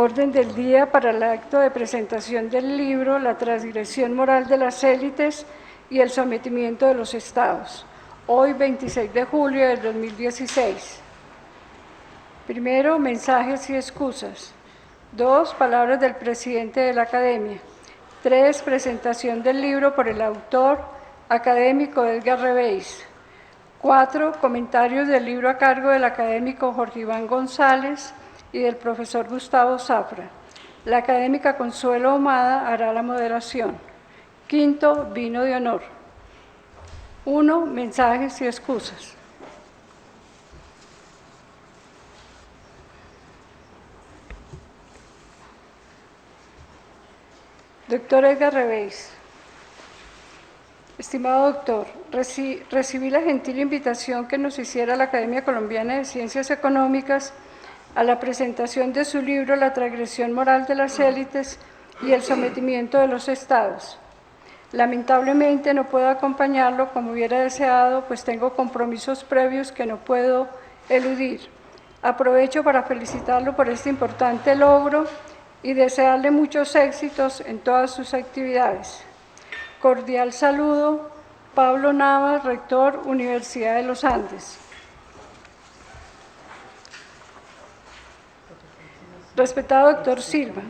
orden del día para el acto de presentación del libro La transgresión moral de las élites y el sometimiento de los estados, hoy 26 de julio del 2016. Primero, mensajes y excusas. 2, palabras del presidente de la Academia. 3, presentación del libro por el autor académico Edgar Reveis. 4, comentarios del libro a cargo del académico Jorge Iván González y del profesor Gustavo Zafra. La académica Consuelo Ahumada hará la moderación. 5, vino de honor. 1, mensajes y excusas. Doctor Edgar Reveis. Estimado doctor, recibí la gentil invitación que nos hiciera la Academia Colombiana de Ciencias Económicas a la presentación de su libro La transgresión moral de las élites y el sometimiento de los estados. Lamentablemente no puedo acompañarlo como hubiera deseado, pues tengo compromisos previos que no puedo eludir. Aprovecho para felicitarlo por este importante logro y desearle muchos éxitos en todas sus actividades. Cordial saludo, Pablo Navas, rector, Universidad de los Andes. Respetado doctor Silva,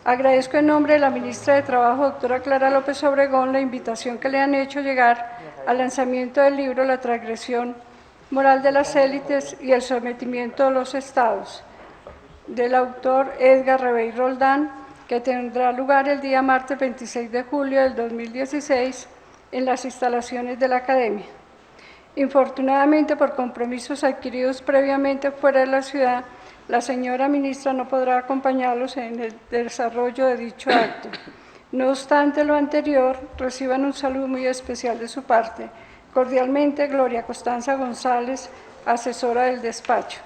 agradezco en nombre de la ministra de Trabajo, doctora Clara López Obregón, la invitación que le han hecho llegar al lanzamiento del libro La transgresión moral de las élites y el sometimiento de los estados, del autor Edgar Reveis Roldán, que tendrá lugar el día martes 26 de julio del 2016 en las instalaciones de la Academia. Infortunadamente, por compromisos adquiridos previamente fuera de la ciudad, la señora ministra no podrá acompañarlos en el desarrollo de dicho acto. No obstante lo anterior, reciban un saludo muy especial de su parte. Cordialmente, Gloria Constanza González, asesora del despacho.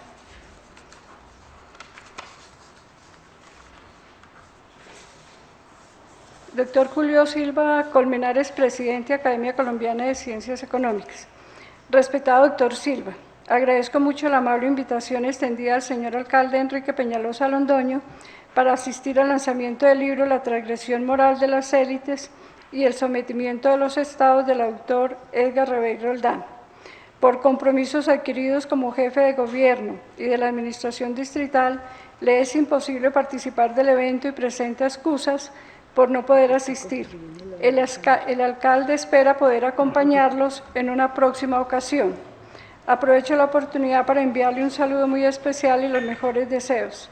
Doctor Julio Silva Colmenares, presidente de Academia Colombiana de Ciencias Económicas. Respetado doctor Silva, agradezco mucho la amable invitación extendida al señor alcalde Enrique Peñalosa Londoño para asistir al lanzamiento del libro La transgresión moral de las élites y el sometimiento de los estados del autor Edgar Reveis Roldán. Por compromisos adquiridos como jefe de gobierno y de la administración distrital, le es imposible participar del evento y presenta excusas por no poder asistir. El alcalde espera poder acompañarlos en una próxima ocasión. Aprovecho la oportunidad para enviarle un saludo muy especial y los mejores deseos.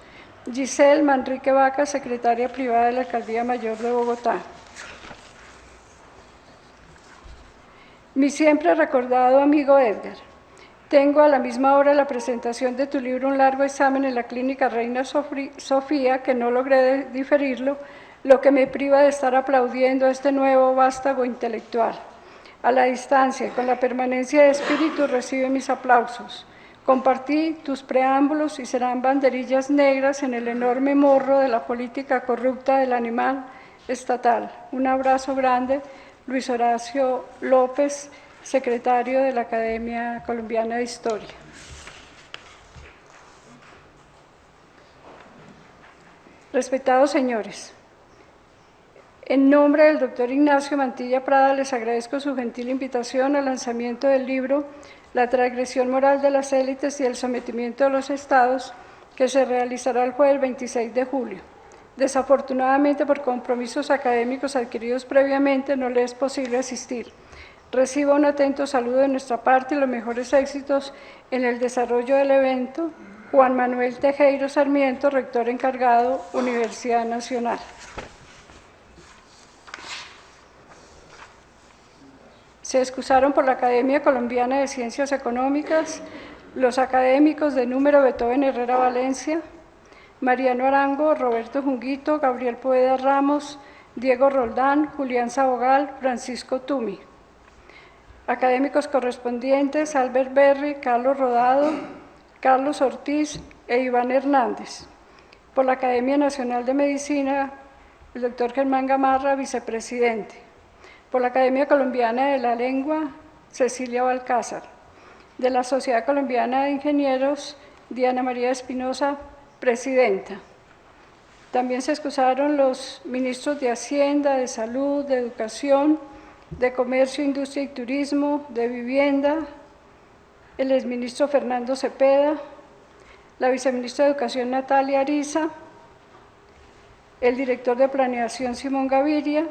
Giselle Manrique Vaca, secretaria privada de la Alcaldía Mayor de Bogotá. Mi siempre recordado amigo Edgar, tengo a la misma hora la presentación de tu libro un largo examen en la Clínica Reina Sofía, que no logré diferirlo, lo que me priva de estar aplaudiendo a este nuevo vástago intelectual. A la distancia, con la permanencia de espíritu, recibe mis aplausos. Compartí tus preámbulos y serán banderillas negras en el enorme morro de la política corrupta del animal estatal. Un abrazo grande, Luis Horacio López, secretario de la Academia Colombiana de Historia. Respetados señores, en nombre del doctor Ignacio Mantilla Prada, les agradezco su gentil invitación al lanzamiento del libro La transgresión moral de las élites y el sometimiento de los estados, que se realizará el jueves 26 de julio. Desafortunadamente, por compromisos académicos adquiridos previamente, no le es posible asistir. Reciba un atento saludo de nuestra parte y los mejores éxitos en el desarrollo del evento. Juan Manuel Tejero Sarmiento, rector encargado, Universidad Nacional. Se excusaron por la Academia Colombiana de Ciencias Económicas los académicos de número Beethoven Herrera Valencia, Mariano Arango, Roberto Junguito, Gabriel Poveda Ramos, Diego Roldán, Julián Sabogal, Francisco Tumi. Académicos correspondientes, Albert Berry, Carlos Rodado, Carlos Ortiz e Iván Hernández. Por la Academia Nacional de Medicina, el doctor Germán Gamarra, vicepresidente. Por la Academia Colombiana de la Lengua, Cecilia Balcázar. De la Sociedad Colombiana de Ingenieros, Diana María Espinosa, presidenta. También se excusaron los ministros de Hacienda, de Salud, de Educación, de Comercio, Industria y Turismo, de Vivienda, el exministro Fernando Cepeda, la viceministra de Educación Natalia Ariza, el director de Planeación Simón Gaviria,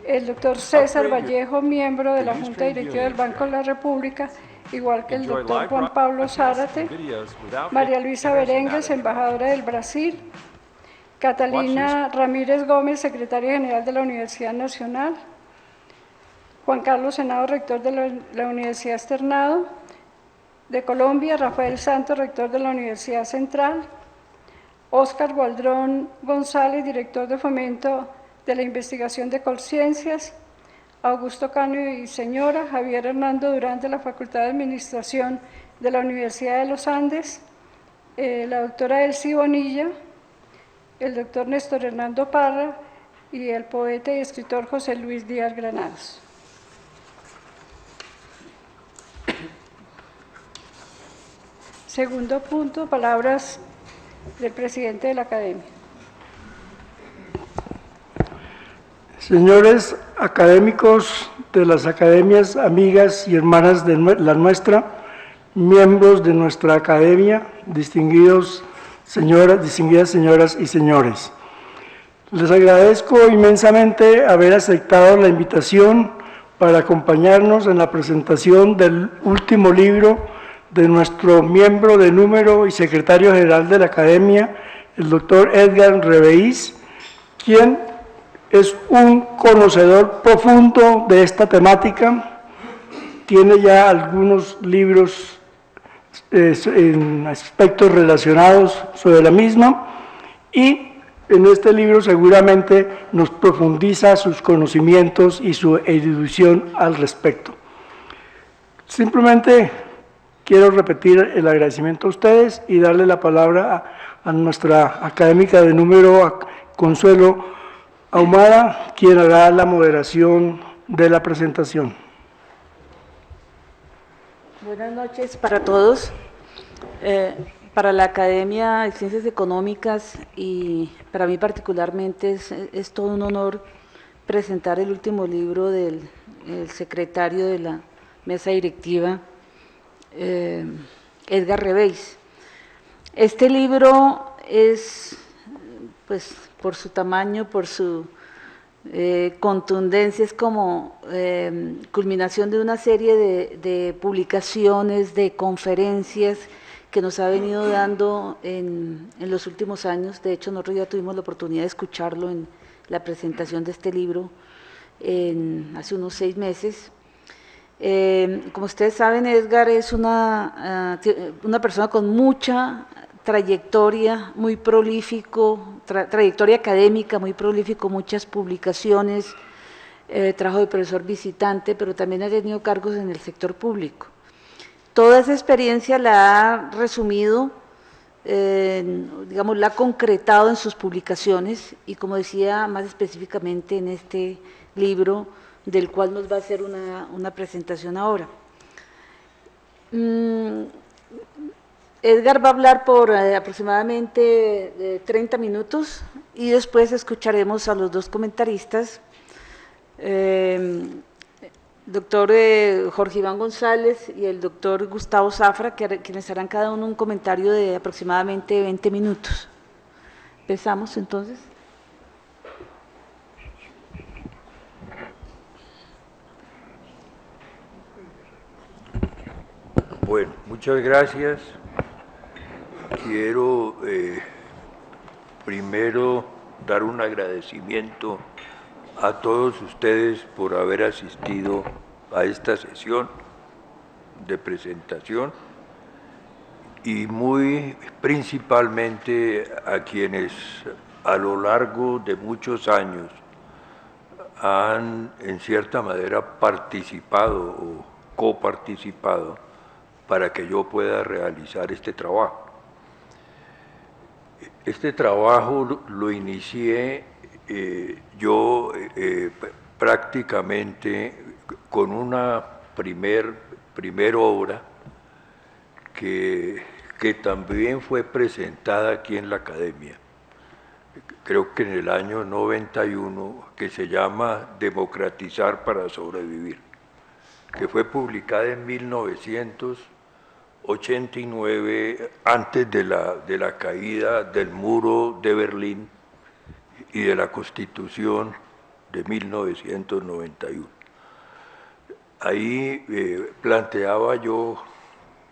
el doctor César Vallejo, miembro de la Junta Directiva del Banco de la República, igual que el doctor Juan Pablo Zárate, María Luisa Berengues, embajadora del Brasil, Catalina Ramírez Gómez, secretaria general de la Universidad Nacional, Juan Carlos Henao, rector de la Universidad Externado de Colombia, Rafael Santos, rector de la Universidad Central, Óscar Gualdrón González, director de Fomento de la Investigación de Colciencias, Augusto Cano y señora, Javier Hernando Durán, de la Facultad de Administración de la Universidad de los Andes, la doctora Elsie Bonilla, el doctor Néstor Hernando Parra y el poeta y escritor José Luis Díaz Granados. Segundo punto, palabras del presidente de la Academia. Señores académicos de las academias amigas y hermanas de la nuestra, miembros de nuestra academia, distinguidas señoras y señores. Les agradezco inmensamente haber aceptado la invitación para acompañarnos en la presentación del último libro de nuestro miembro de número y secretario general de la Academia, el doctor Edgar Reveís, quien es un conocedor profundo de esta temática, tiene ya algunos libros en aspectos relacionados sobre la misma y en este libro seguramente nos profundiza sus conocimientos y su erudición al respecto. Simplemente quiero repetir el agradecimiento a ustedes y darle la palabra a nuestra académica de número, Consuelo Ahumada, quien hará la moderación de la presentación. Buenas noches para todos. Para la Academia de Ciencias Económicas y para mí particularmente es todo un honor presentar el último libro del secretario de la mesa directiva, Edgar Reveís. Este libro es, pues, por su tamaño, por su contundencia, es como culminación de una serie de publicaciones, de conferencias que nos ha venido dando en los últimos años. De hecho, nosotros ya tuvimos la oportunidad de escucharlo en la presentación de este libro hace unos 6 meses. Como ustedes saben, Edgar es una persona con mucha trayectoria, muy prolífico, trayectoria académica muy prolífico, muchas publicaciones, trabajo de profesor visitante, pero también ha tenido cargos en el sector público. Toda esa experiencia la ha resumido, digamos, la ha concretado en sus publicaciones y, como decía, más específicamente en este libro, del cual nos va a hacer una presentación ahora. Edgar va a hablar por aproximadamente 30 minutos y después escucharemos a los dos comentaristas, doctor Jorge Iván González y el doctor Gustavo Zafra, quienes harán cada uno un comentario de aproximadamente 20 minutos. ¿Empezamos entonces? Bueno, muchas gracias. Quiero primero dar un agradecimiento a todos ustedes por haber asistido a esta sesión de presentación y muy principalmente a quienes a lo largo de muchos años han en cierta manera participado o coparticipado para que yo pueda realizar este trabajo. Este trabajo lo inicié yo prácticamente con una primer obra que también fue presentada aquí en la Academia. creo que en el año 91, que se llama Democratizar para sobrevivir, que fue publicada en 1989, antes de la caída del muro de Berlín y de la Constitución de 1991. Ahí planteaba yo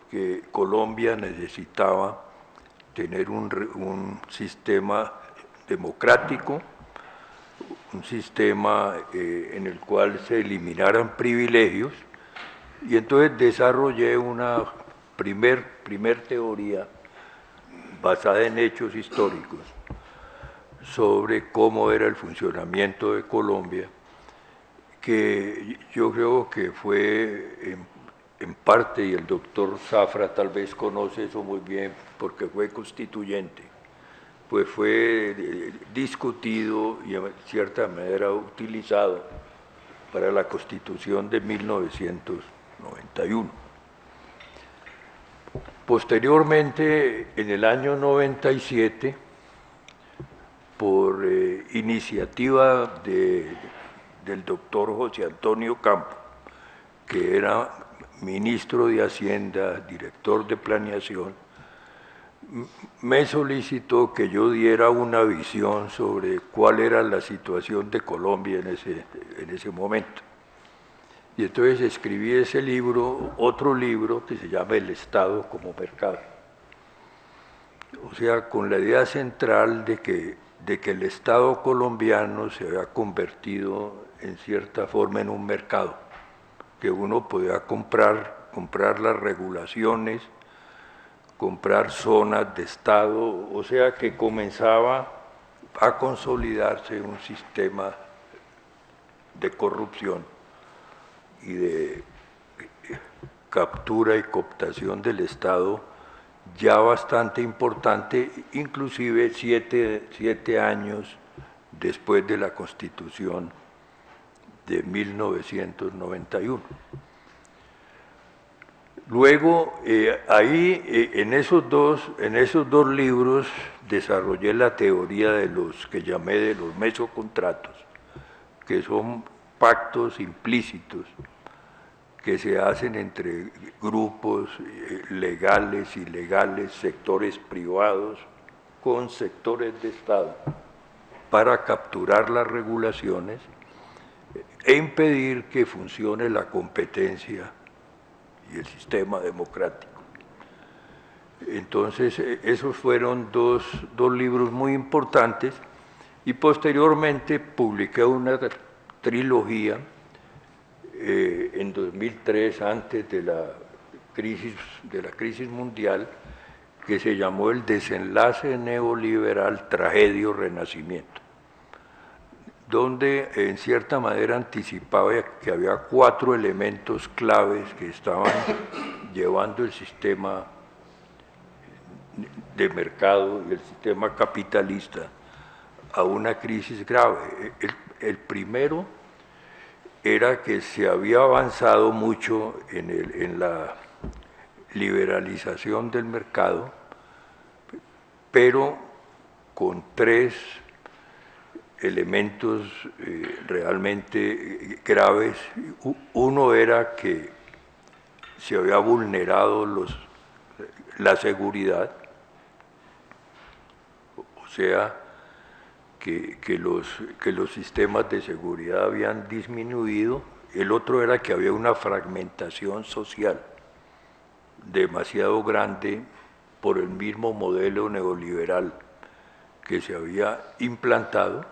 que Colombia necesitaba tener un sistema democrático, un sistema en el cual se eliminaran privilegios, y entonces desarrollé una primer teoría basada en hechos históricos sobre cómo era el funcionamiento de Colombia, que yo creo que fue en parte, y el doctor Zafra tal vez conoce eso muy bien porque fue constituyente, pues fue discutido y en cierta manera utilizado para la Constitución de 1991. Posteriormente, en el año 97, por iniciativa del doctor José Antonio Campo, que era ministro de Hacienda, director de Planeación, me solicitó que yo diera una visión sobre cuál era la situación de Colombia en ese momento. Y entonces escribí ese libro, otro libro que se llama El Estado como Mercado. O sea, con la idea central de que el Estado colombiano se había convertido en cierta forma en un mercado, que uno podía comprar las regulaciones, comprar zonas de Estado, o sea que comenzaba a consolidarse un sistema de corrupción y de captura y cooptación del Estado ya bastante importante, inclusive siete años después de la Constitución de 1991. Luego, en esos dos libros desarrollé la teoría de los que llamé de los mesocontratos, que son pactos implícitos que se hacen entre grupos legales, ilegales, sectores privados, con sectores de Estado, para capturar las regulaciones e impedir que funcione la competencia y el sistema democrático. Entonces, esos fueron dos libros muy importantes, y posteriormente publiqué una trilogía en 2003, antes de la crisis mundial, que se llamó El desenlace neoliberal, tragedia o renacimiento, donde en cierta manera anticipaba que había 4 elementos claves que estaban llevando el sistema de mercado y el sistema capitalista a una crisis grave. El primero era que se había avanzado mucho en la liberalización del mercado, pero con 3 elementos realmente graves. Uno era que se había vulnerado la seguridad, o sea, que los sistemas de seguridad habían disminuido. El otro era que había una fragmentación social demasiado grande por el mismo modelo neoliberal que se había implantado,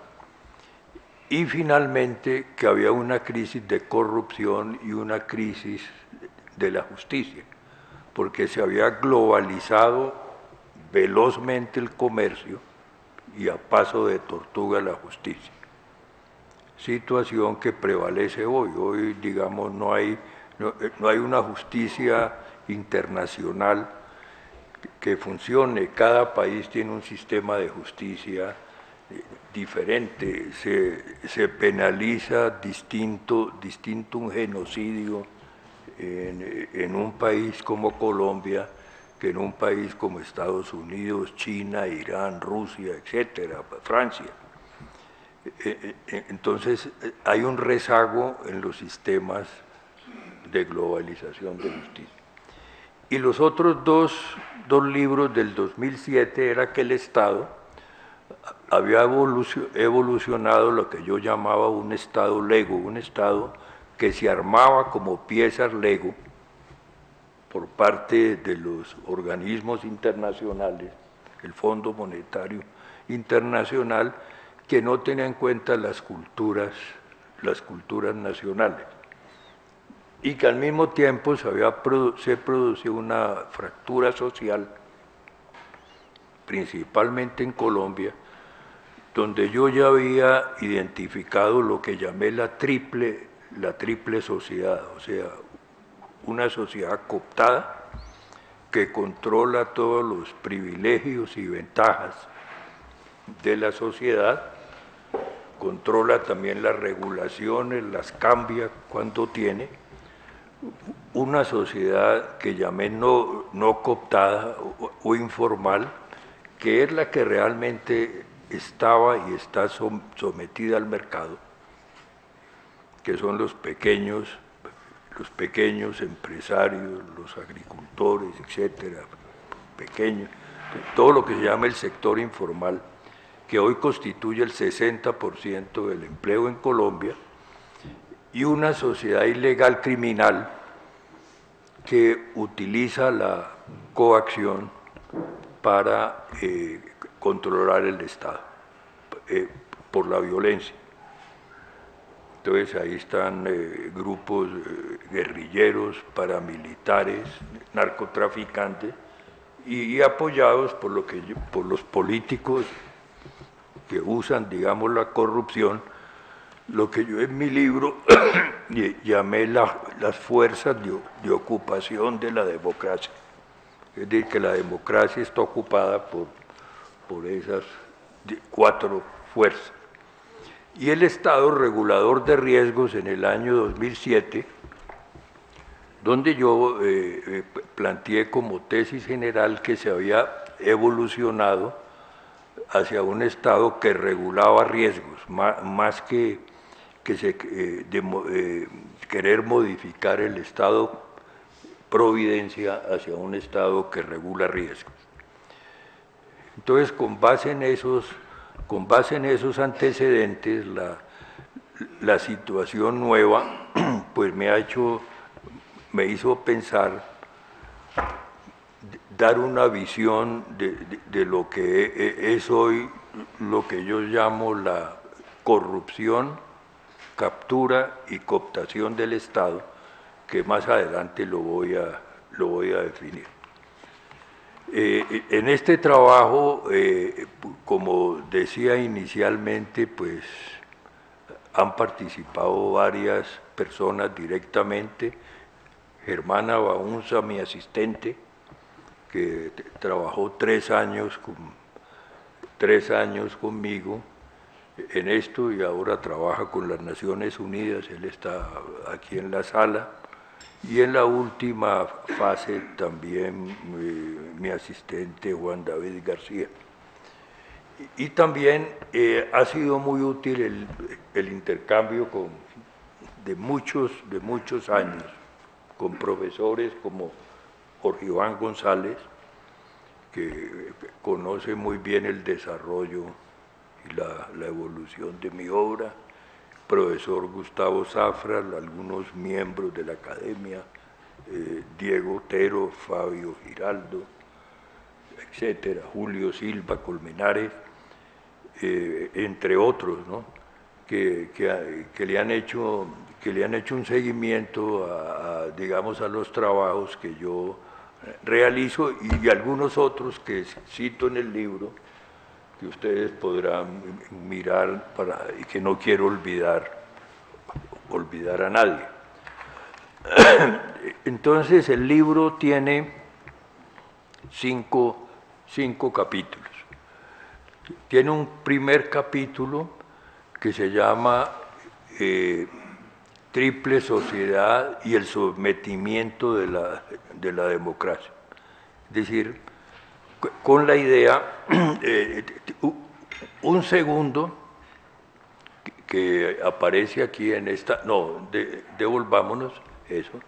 y finalmente que había una crisis de corrupción y una crisis de la justicia, porque se había globalizado velozmente el comercio y a paso de tortuga la justicia. Situación que prevalece hoy. Hoy, digamos, no hay una justicia internacional que funcione. Cada país tiene un sistema de justicia diferente. Se penaliza distinto un genocidio en un país como Colombia que en un país como Estados Unidos, China, Irán, Rusia, etcétera, Francia. Entonces, hay un rezago en los sistemas de globalización de justicia. Y los otros dos libros del 2007 era que el Estado había evolucionado lo que yo llamaba un Estado Lego, un Estado que se armaba como piezas Lego por parte de los organismos internacionales, el Fondo Monetario Internacional, que no tenía en cuenta las culturas nacionales, y que al mismo tiempo se produció una fractura social, principalmente en Colombia, donde yo ya había identificado lo que llamé la triple sociedad, o sea, una sociedad cooptada que controla todos los privilegios y ventajas de la sociedad, controla también las regulaciones, las cambia cuando tiene, una sociedad que llamé no cooptada o informal, que es la que realmente estaba y está sometida al mercado, que son los pequeños empresarios, los agricultores, etcétera, pequeños, todo lo que se llama el sector informal, que hoy constituye el 60% del empleo en Colombia, y una sociedad ilegal criminal que utiliza la coacción para controlar el Estado por la violencia. Entonces ahí están grupos guerrilleros, paramilitares, narcotraficantes, y apoyados por los políticos que usan, digamos, la corrupción, lo que yo en mi libro llamé las fuerzas de ocupación de la democracia. Es decir, que la democracia está ocupada por esas 4 fuerzas. Y el Estado regulador de riesgos en el año 2007, donde yo planteé como tesis general que se había evolucionado hacia un Estado que regulaba riesgos, más que querer modificar el Estado Providencia hacia un Estado que regula riesgos. Entonces, con base en esos antecedentes, la situación nueva pues me hizo pensar, dar una visión de lo que es hoy lo que yo llamo la corrupción, captura y cooptación del Estado, que más adelante lo voy a definir. En este trabajo, como decía inicialmente, pues han participado varias personas directamente. Germana Baunza, mi asistente, que trabajó 3 años conmigo en esto y ahora trabaja con las Naciones Unidas, él está aquí en la sala. Y en la última fase también mi asistente Juan David García. Y también ha sido muy útil el intercambio de muchos años con profesores como Jorge Iván González, que conoce muy bien el desarrollo y la evolución de mi obra, profesor Gustavo Zafra, algunos miembros de la academia, Diego Otero, Fabio Giraldo, etcétera, Julio Silva Colmenares, entre otros, ¿no? que le han hecho un seguimiento digamos, a los trabajos que yo realizo, y algunos otros que cito en el libro, que ustedes podrán mirar y que no quiero olvidar a nadie. Entonces el libro tiene 5 capítulos. Tiene un primer capítulo que se llama Triple Sociedad y el sometimiento de la democracia. decir, con la idea, un segundo que aparece aquí en esta, no, devolvámonos eso,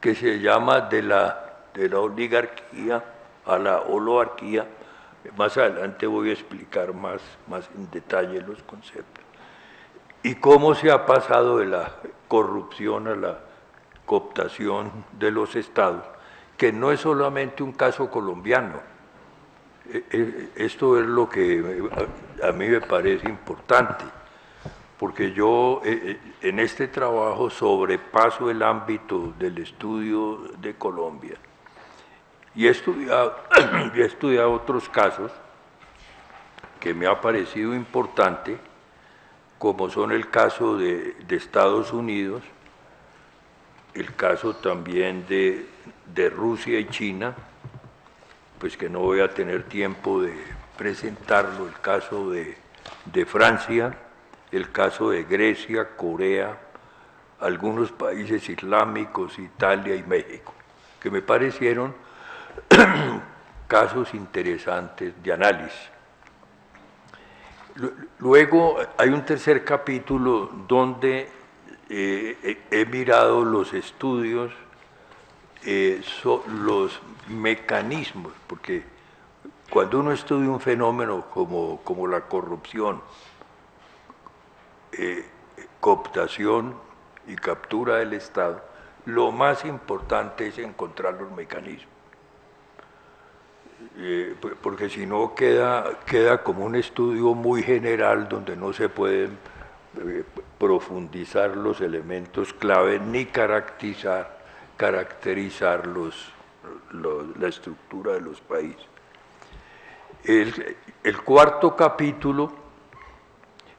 que se llama de la oligarquía a la oligarquía. Más adelante voy a explicar más en detalle los conceptos. Y cómo se ha pasado de la corrupción a la cooptación de los estados, que no es solamente un caso colombiano. Esto es lo que a mí me parece importante, porque yo en este trabajo sobrepaso el ámbito del estudio de Colombia y he estudiado otros casos que me ha parecido importante, como son el caso de Estados Unidos, el caso también de Rusia y China, pues que no voy a tener tiempo de presentarlo, el caso de Francia, el caso de Grecia, Corea, algunos países islámicos, Italia y México, que me parecieron casos interesantes de análisis. Luego hay un tercer capítulo donde he mirado los estudios, los mecanismos, porque cuando uno estudia un fenómeno como la corrupción, cooptación y captura del Estado, lo más importante es encontrar los mecanismos. Porque si no queda como un estudio muy general donde no se pueden profundizar los elementos clave ni caracterizar la estructura de los países. El cuarto capítulo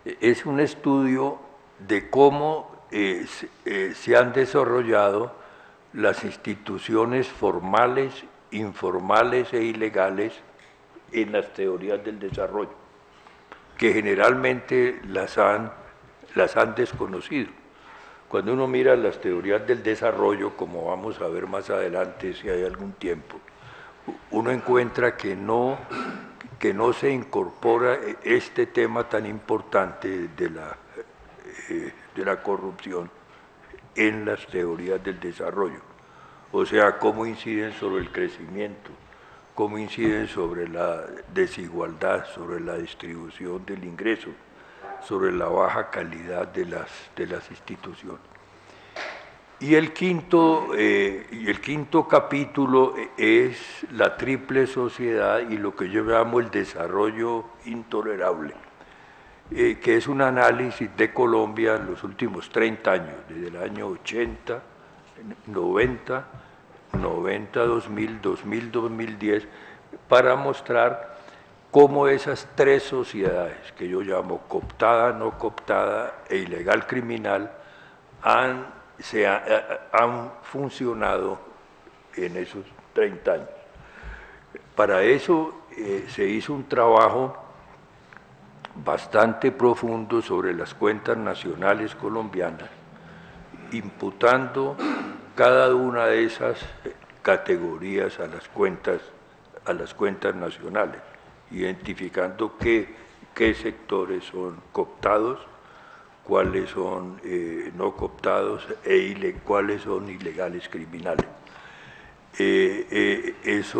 es un estudio de cómo se han desarrollado las instituciones formales, informales e ilegales en las teorías del desarrollo, que generalmente las han desconocido. Cuando uno mira las teorías del desarrollo, como vamos a ver más adelante si hay algún tiempo, uno encuentra que no se incorpora este tema tan importante de la corrupción en las teorías del desarrollo. O sea, cómo inciden sobre el crecimiento, cómo inciden sobre la desigualdad, sobre la distribución del ingreso, sobre la baja calidad de las instituciones. Y el quinto capítulo es la triple sociedad y lo que yo llamo el desarrollo intolerable, que es un análisis de Colombia en los últimos 30 años, desde el año 80, 90, 2000, 2010, para mostrar cómo esas tres sociedades, que yo llamo cooptada, no cooptada e ilegal criminal, han funcionado en esos 30 años. Para eso se hizo un trabajo bastante profundo sobre las cuentas nacionales colombianas, imputando cada una de esas categorías a las cuentas nacionales, identificando qué sectores son cooptados, cuáles son no cooptados cuáles son ilegales criminales. Ese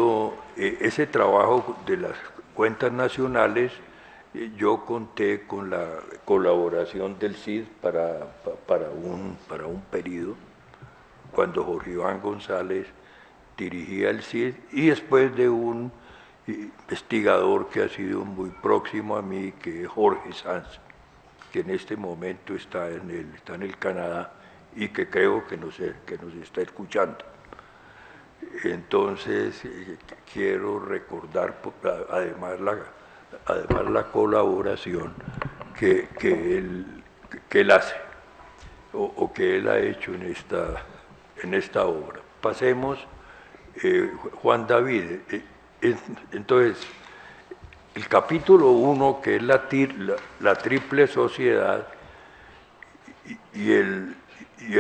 trabajo de las cuentas nacionales, yo conté con la colaboración del CID para un periodo, cuando Jorge Iván González dirigía el CID, y después de un investigador que ha sido muy próximo a mí, que es Jorge Sanz, que en este momento está en el Canadá y que creo que nos está escuchando. Entonces, quiero recordar además la colaboración que él hace o que él ha hecho en esta obra. Pasemos, Juan David. Entonces, el capítulo 1, que es la triple sociedad y el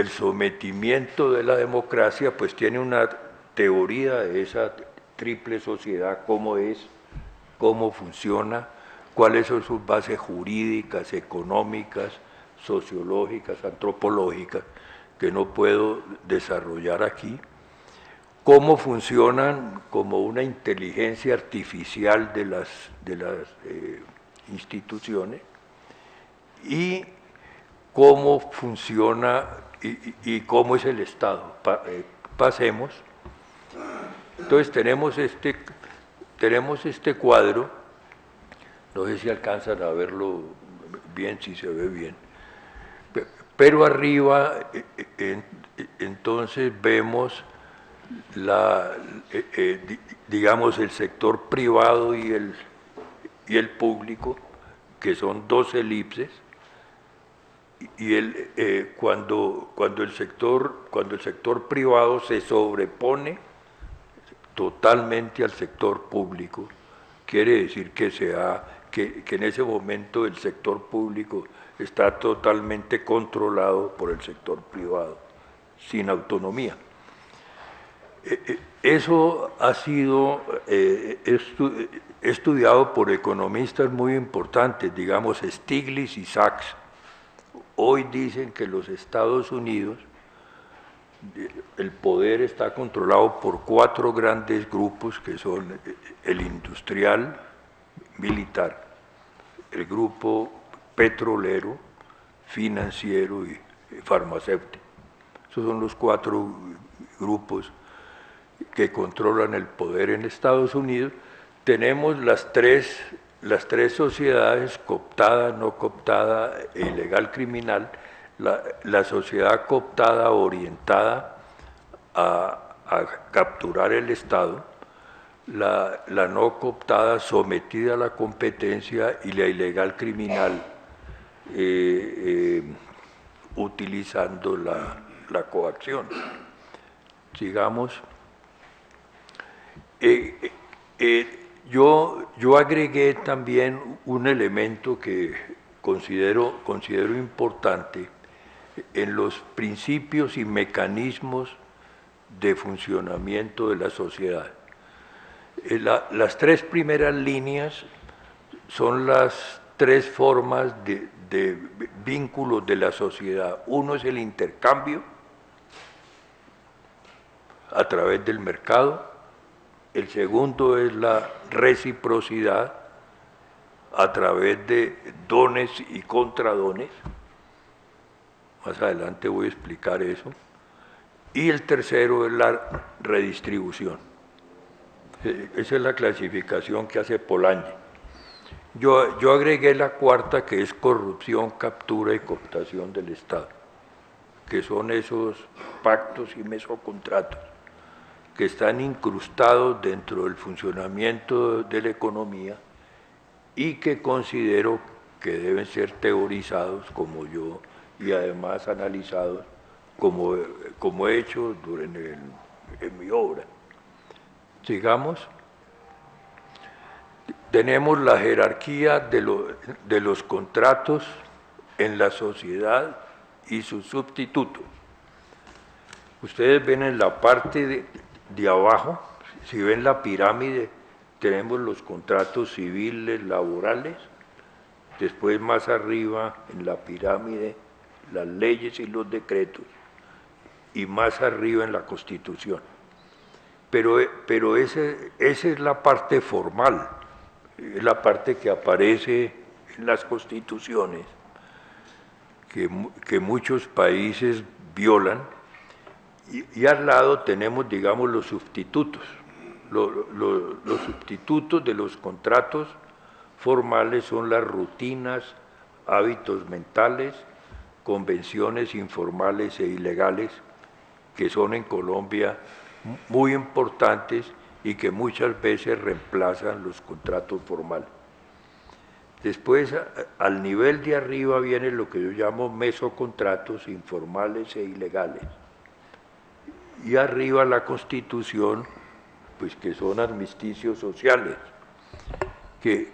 sometimiento de la democracia, pues tiene una teoría de esa triple sociedad, cómo es, cómo funciona, cuáles son sus bases jurídicas, económicas, sociológicas, antropológicas, que no puedo desarrollar aquí, cómo funcionan como una inteligencia artificial de las instituciones y cómo funciona y cómo es el Estado. Pasemos. Entonces tenemos este cuadro, no sé si alcanzan a verlo bien, si se ve bien, pero arriba entonces vemos digamos el sector privado y el público, que son dos elipses, y cuando el sector privado se sobrepone totalmente al sector público, quiere decir que en ese momento el sector público está totalmente controlado por el sector privado, sin autonomía. Eso ha sido estudiado por economistas muy importantes, digamos Stiglitz y Sachs. Hoy dicen que los Estados Unidos, el poder está controlado por 4 grandes grupos, que son el industrial, militar, el grupo petrolero, financiero y farmacéutico. Esos son los 4 grupos que controlan el poder en Estados Unidos. Tenemos las tres sociedades, cooptada, no cooptada e ilegal criminal. La sociedad cooptada orientada a capturar el Estado, la no cooptada sometida a la competencia y la ilegal criminal utilizando la coacción. Sigamos. Yo agregué también un elemento que considero importante en los principios y mecanismos de funcionamiento de la sociedad. Las 3 primeras líneas son las 3 formas de vínculos de la sociedad. Uno es el intercambio a través del mercado. El segundo es la reciprocidad a través de dones y contradones. Más adelante voy a explicar eso. Y el tercero es la redistribución. Esa es la clasificación que hace Polanyi. Yo agregué la 4ª, que es corrupción, captura y cooptación del Estado, que son esos pactos y mesocontratos que están incrustados dentro del funcionamiento de la economía y que considero que deben ser teorizados como yo y además analizados como he hecho en mi obra. Sigamos. Tenemos la jerarquía de los contratos en la sociedad y sus sustitutos. Ustedes ven en la parte de abajo, si ven la pirámide, tenemos los contratos civiles, laborales, después más arriba en la pirámide las leyes y los decretos, y más arriba en la Constitución. Pero esa es la parte formal, es la parte que aparece en las constituciones, que muchos países violan, y al lado tenemos, digamos, los sustitutos. Los sustitutos de los contratos formales son las rutinas, hábitos mentales, convenciones informales e ilegales, que son en Colombia muy importantes y que muchas veces reemplazan los contratos formales. Después, al nivel de arriba viene lo que yo llamo mesocontratos informales e ilegales. Y arriba la Constitución, pues que son armisticios sociales, que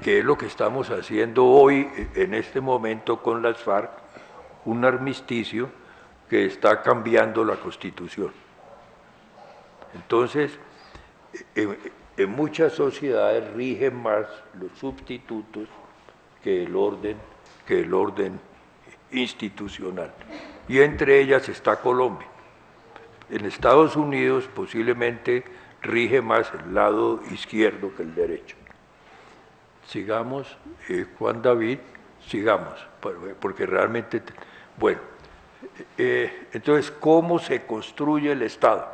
es lo que estamos haciendo hoy, en este momento, con las FARC, un armisticio que está cambiando la Constitución. Entonces, en muchas sociedades rigen más los sustitutos que el orden institucional. Y entre ellas está Colombia. En Estados Unidos posiblemente rige más el lado izquierdo que el derecho. Sigamos, Juan David, sigamos, porque realmente, bueno, entonces, ¿cómo se construye el Estado?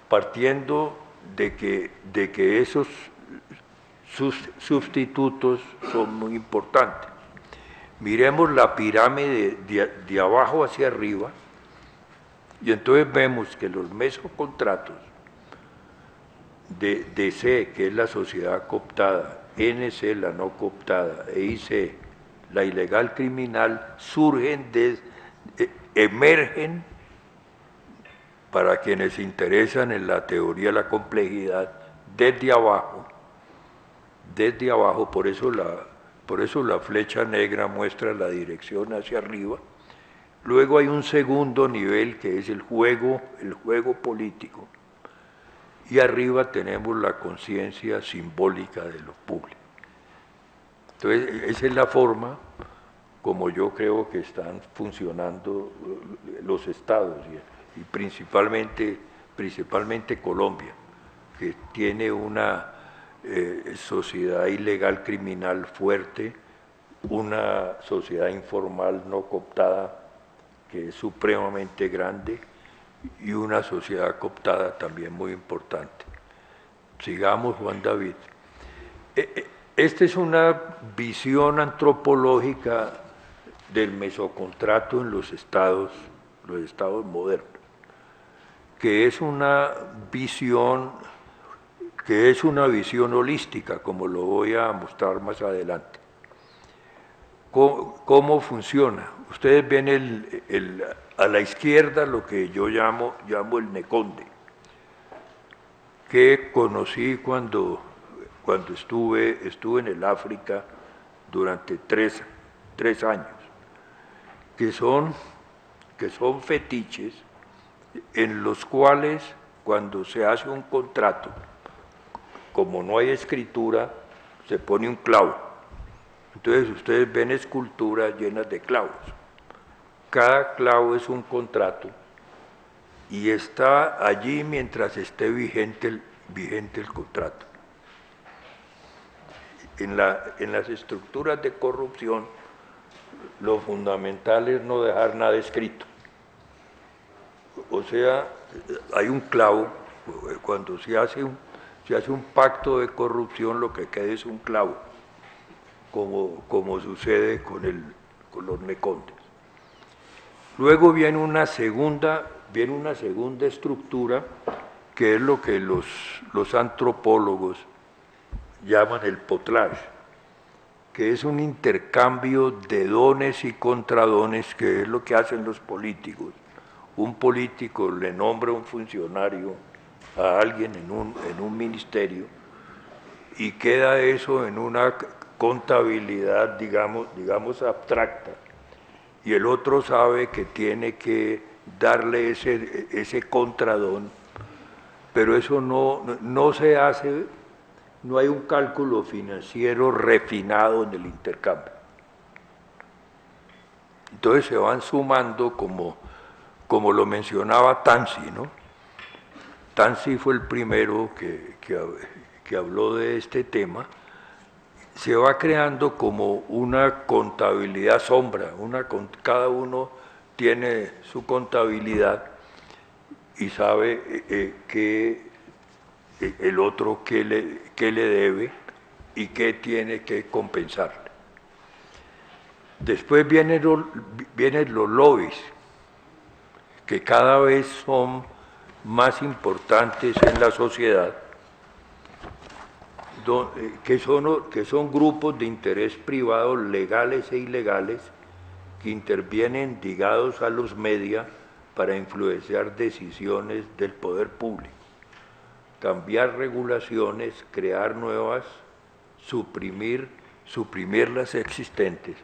Partiendo de que esos sustitutos son muy importantes. Miremos la pirámide de abajo hacia arriba y entonces vemos que los mesocontratos de C, que es la sociedad cooptada, NC, la no cooptada, e IC, la ilegal criminal, emergen, para quienes se interesan en la teoría de la complejidad, desde abajo, por eso la flecha negra muestra la dirección hacia arriba. Luego hay un segundo nivel que es el juego político, y arriba tenemos la conciencia simbólica de lo público. Entonces, esa es la forma como yo creo que están funcionando los estados, y principalmente Colombia, que tiene una sociedad ilegal criminal fuerte, una sociedad informal no cooptada que es supremamente grande, y una sociedad cooptada también muy importante. Sigamos, Juan David. Esta es una visión antropológica del mesocontrato en los estados modernos, que es una visión holística, como lo voy a mostrar más adelante. ¿Cómo funciona? Ustedes ven a la izquierda lo que yo llamo el Neconde, que conocí cuando estuve en el África durante tres años, que son fetiches en los cuales, cuando se hace un contrato, como no hay escritura, se pone un clavo. Entonces ustedes ven esculturas llenas de clavos. Cada clavo es un contrato y está allí mientras esté vigente el contrato. En las estructuras de corrupción, lo fundamental es no dejar nada escrito. O sea, hay un clavo, cuando se hace un pacto de corrupción, lo que queda es un clavo, como sucede con los necondes. Luego viene una segunda estructura, que es lo que los antropólogos llaman el potlatch, que es un intercambio de dones y contradones, que es lo que hacen los políticos. Un político le nombra un funcionario a alguien en un ministerio y queda eso en una contabilidad, digamos abstracta, y el otro sabe que tiene que darle ese contradón, pero eso no se hace, no hay un cálculo financiero refinado en el intercambio. Entonces se van sumando, como lo mencionaba Tanzi, ¿no? Tanzi fue el primero que habló de este tema. Se va creando como una contabilidad sombra, cada uno tiene su contabilidad y sabe que el otro qué le debe y qué tiene que compensarle. Después vienen los lobbies, que cada vez son más importantes en la sociedad, que son grupos de interés privado legales e ilegales que intervienen ligados a los medios para influenciar decisiones del poder público, cambiar regulaciones, crear nuevas, suprimir las existentes.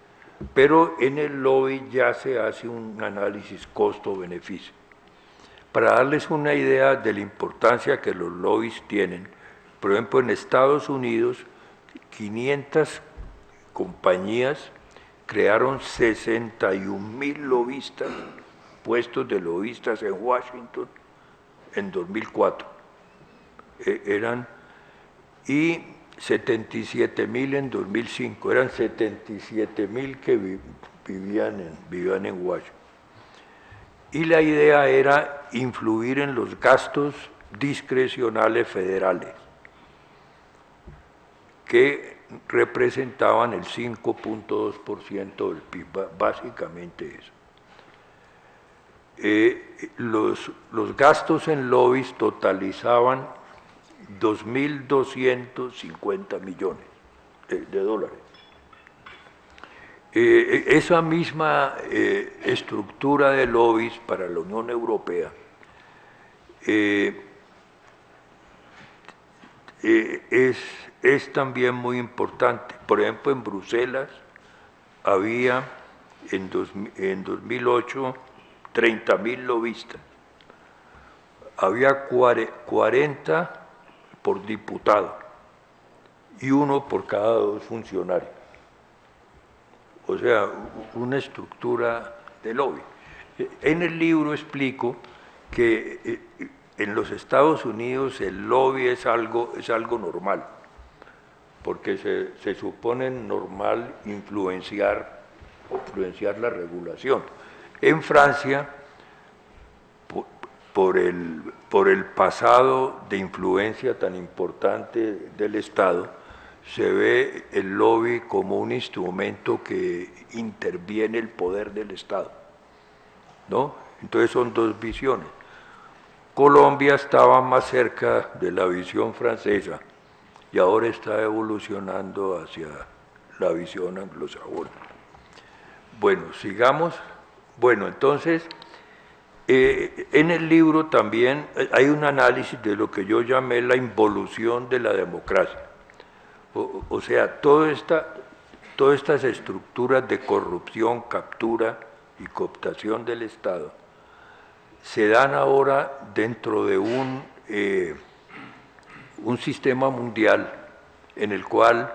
Pero en el lobby ya se hace un análisis costo-beneficio. Para darles una idea de la importancia que los lobbies tienen, por ejemplo, en Estados Unidos, 500 compañías crearon 61.000 lobistas, puestos de lobistas en Washington en 2004. Y 77.000 en 2005, eran 77.000 que vivían en Washington. Y la idea era influir en los gastos discrecionales federales, que representaban el 5.2% del PIB, básicamente eso. Los gastos en lobbies totalizaban 2.250 millones de dólares. Esa misma estructura de lobbies para la Unión Europea es también muy importante. Por ejemplo, en Bruselas había en 2008 30.000 lobistas. Había 40 por diputado y uno por cada 2 funcionarios. O sea, una estructura de lobby. En el libro explico que en los Estados Unidos el lobby es algo normal, porque se supone normal influenciar la regulación. En Francia, por el pasado de influencia tan importante del Estado, se ve el lobby como un instrumento que interviene el poder del Estado, ¿no? Entonces son 2 visiones. Colombia estaba más cerca de la visión francesa y ahora está evolucionando hacia la visión anglosajona. Bueno, sigamos. Bueno, entonces, en el libro también hay un análisis de lo que yo llamé la involución de la democracia. O sea, todas estas estructuras de corrupción, captura y cooptación del Estado se dan ahora dentro de un sistema mundial en el cual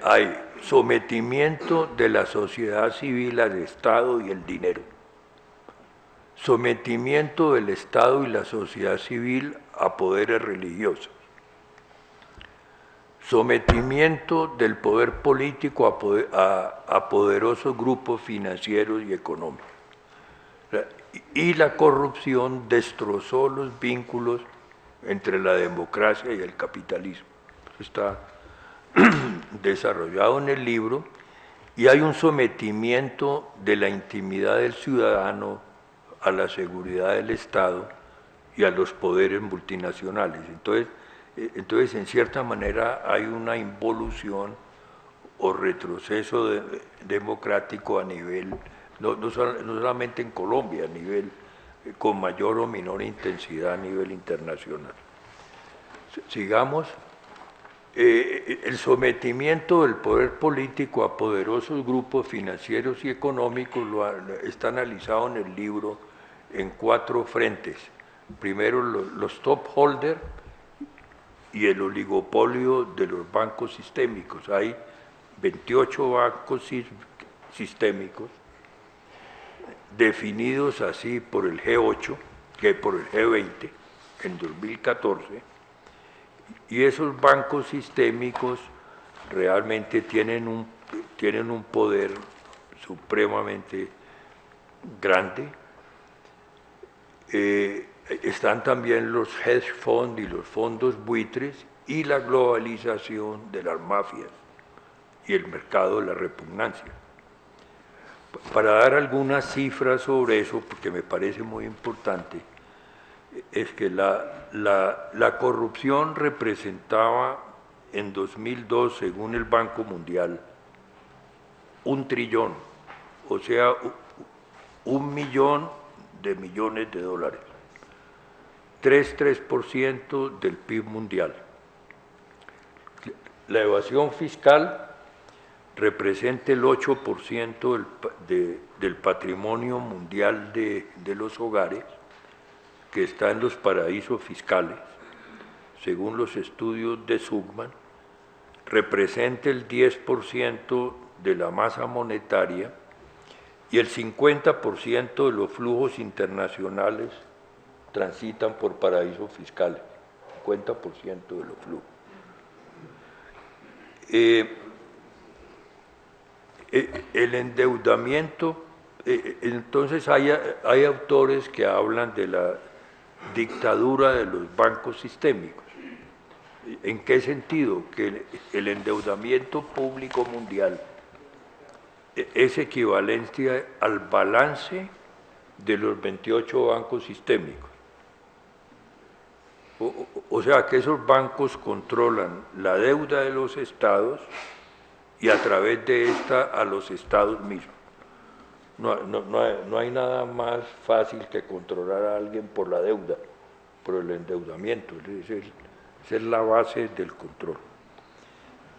hay sometimiento de la sociedad civil al Estado y el dinero, sometimiento del Estado y la sociedad civil a poderes religiosos, sometimiento del poder político a poderosos grupos financieros y económicos. Y la corrupción destrozó los vínculos entre la democracia y el capitalismo. Eso está desarrollado en el libro, y hay un sometimiento de la intimidad del ciudadano a la seguridad del Estado y a los poderes multinacionales. Entonces, en cierta manera, hay una involución o retroceso democrático a nivel, no solamente en Colombia, a nivel con mayor o menor intensidad a nivel internacional. Sigamos. El sometimiento del poder político a poderosos grupos financieros y económicos está analizado en el libro en 4 frentes. Primero, los top holders y el oligopolio de los bancos sistémicos. Hay 28 bancos sistémicos definidos así por el G8, que por el G20 en 2014, y esos bancos sistémicos realmente tienen un poder supremamente grande. Están también los hedge funds y los fondos buitres y la globalización de las mafias y el mercado de la repugnancia. Para dar algunas cifras sobre eso, porque me parece muy importante, es que la corrupción representaba en 2002, según el Banco Mundial, 1 trillón, o sea, 1 millón de millones de dólares, 3% del PIB mundial. La evasión fiscal representa el 8% del patrimonio mundial de los hogares, que está en los paraísos fiscales, según los estudios de Zuckman, representa el 10% de la masa monetaria y el 50% de los flujos internacionales transitan por paraísos fiscales, 50% de los flujos. El endeudamiento, entonces hay autores que hablan de la dictadura de los bancos sistémicos. ¿En qué sentido? Que el endeudamiento público mundial es equivalente al balance de los 28 bancos sistémicos. O sea, que esos bancos controlan la deuda de los estados y a través de esta a los estados mismos. No hay nada más fácil que controlar a alguien por la deuda, por el endeudamiento. Esa es la base del control.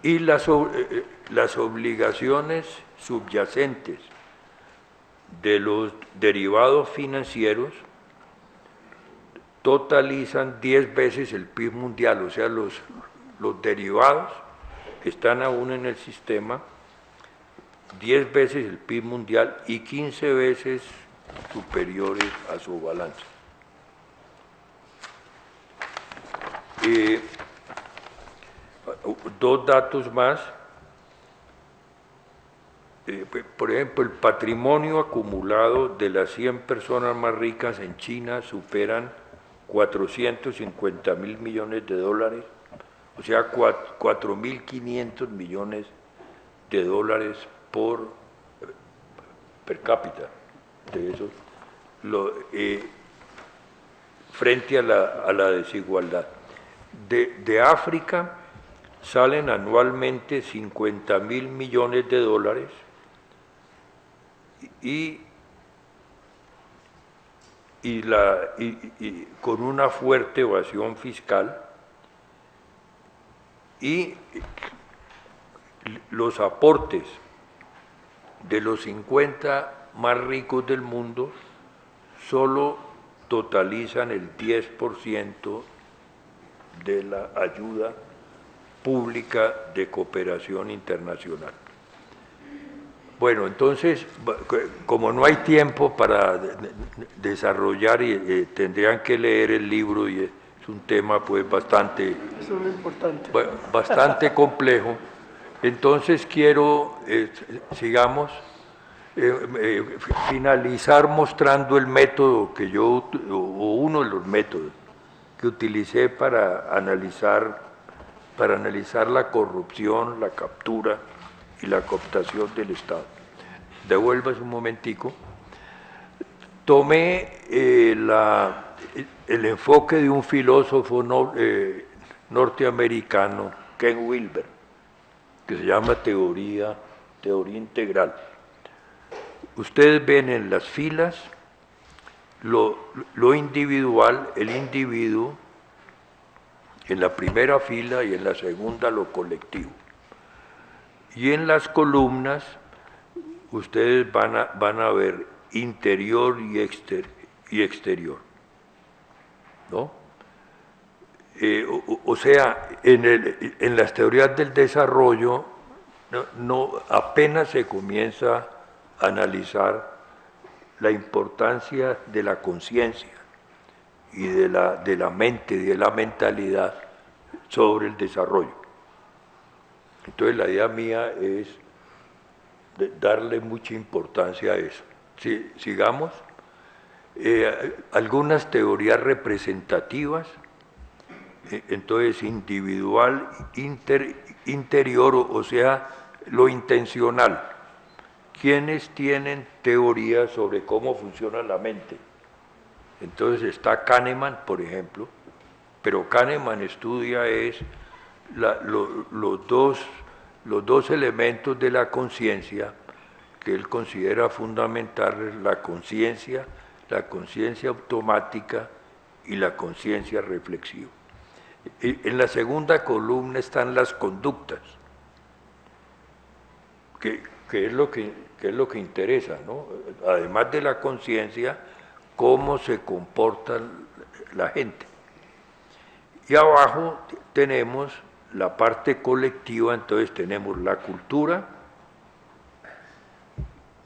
Y las obligaciones subyacentes de los derivados financieros totalizan 10 veces el PIB mundial, o sea, los derivados que están aún en el sistema, 10 veces el PIB mundial y 15 veces superiores a su balance. Dos datos más. Por ejemplo, el patrimonio acumulado de las 100 personas más ricas en China superan 450.000 millones de dólares, o sea, 4.500 millones de dólares per cápita de esos, frente a la desigualdad. De África salen anualmente 50.000 millones de dólares y con una fuerte evasión fiscal, y los aportes de los 50 más ricos del mundo solo totalizan el 10% de la ayuda pública de cooperación internacional. Bueno, entonces, como no hay tiempo para desarrollar, tendrían que leer el libro y es un tema pues bastante, Eso es lo importante. bastante complejo. Entonces quiero, sigamos, finalizar mostrando el método que yo, o uno de los métodos que utilicé para analizar la corrupción, la captura y la cooptación del Estado. Devuelvas un momentico. Tomé el enfoque de un filósofo norteamericano, Ken Wilber, que se llama teoría integral. Ustedes ven en las filas lo individual, el individuo, en la primera fila, y en la segunda lo colectivo. Y en las columnas ustedes van a ver interior y exterior, ¿no? O sea, en las teorías del desarrollo apenas se comienza a analizar la importancia de la conciencia y de la mente y de la mentalidad sobre el desarrollo. Entonces la idea mía es darle mucha importancia a eso. Sigamos. Algunas teorías representativas, entonces individual, interior, o sea, lo intencional. ¿Quiénes tienen teorías sobre cómo funciona la mente? Entonces está Kahneman, por ejemplo, pero Kahneman estudia los dos elementos de la conciencia que él considera fundamentales: la conciencia automática y la conciencia reflexiva. En la segunda columna están las conductas, que es lo que interesa, ¿no? Además de la conciencia, cómo se comportan la gente. Y abajo tenemos la parte colectiva, entonces tenemos la cultura,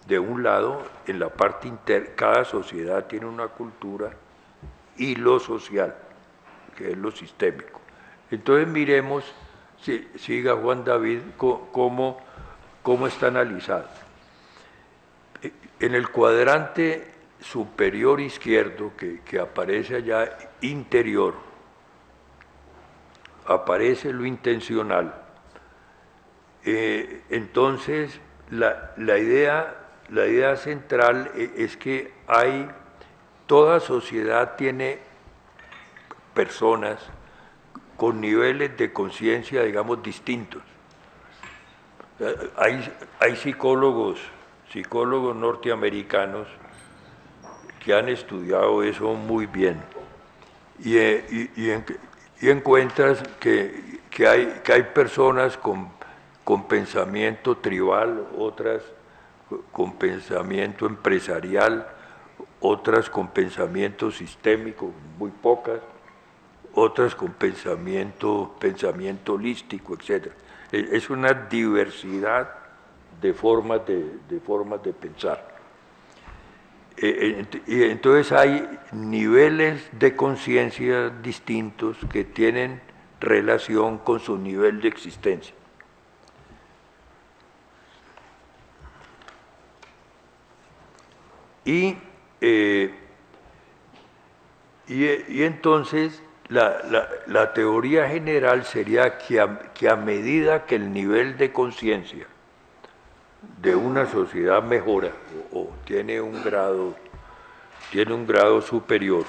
de un lado, en la parte interna, cada sociedad tiene una cultura, y lo social, que es lo sistémico. Entonces miremos, siga Juan David, cómo está analizado. En el cuadrante superior izquierdo, que aparece allá, interior, aparece lo intencional. Entonces, la idea central es que toda sociedad tiene personas con niveles de conciencia, digamos, distintos. Hay psicólogos norteamericanos que han estudiado eso muy bien y encuentras que hay personas con pensamiento tribal, otras con pensamiento empresarial, otras con pensamiento sistémico, muy pocas, otras con pensamiento holístico, etc. Es una diversidad de formas de pensar. Y entonces hay niveles de conciencia distintos que tienen relación con su nivel de existencia. Y entonces la teoría general sería que a medida que el nivel de conciencia de una sociedad mejora o tiene un grado superior,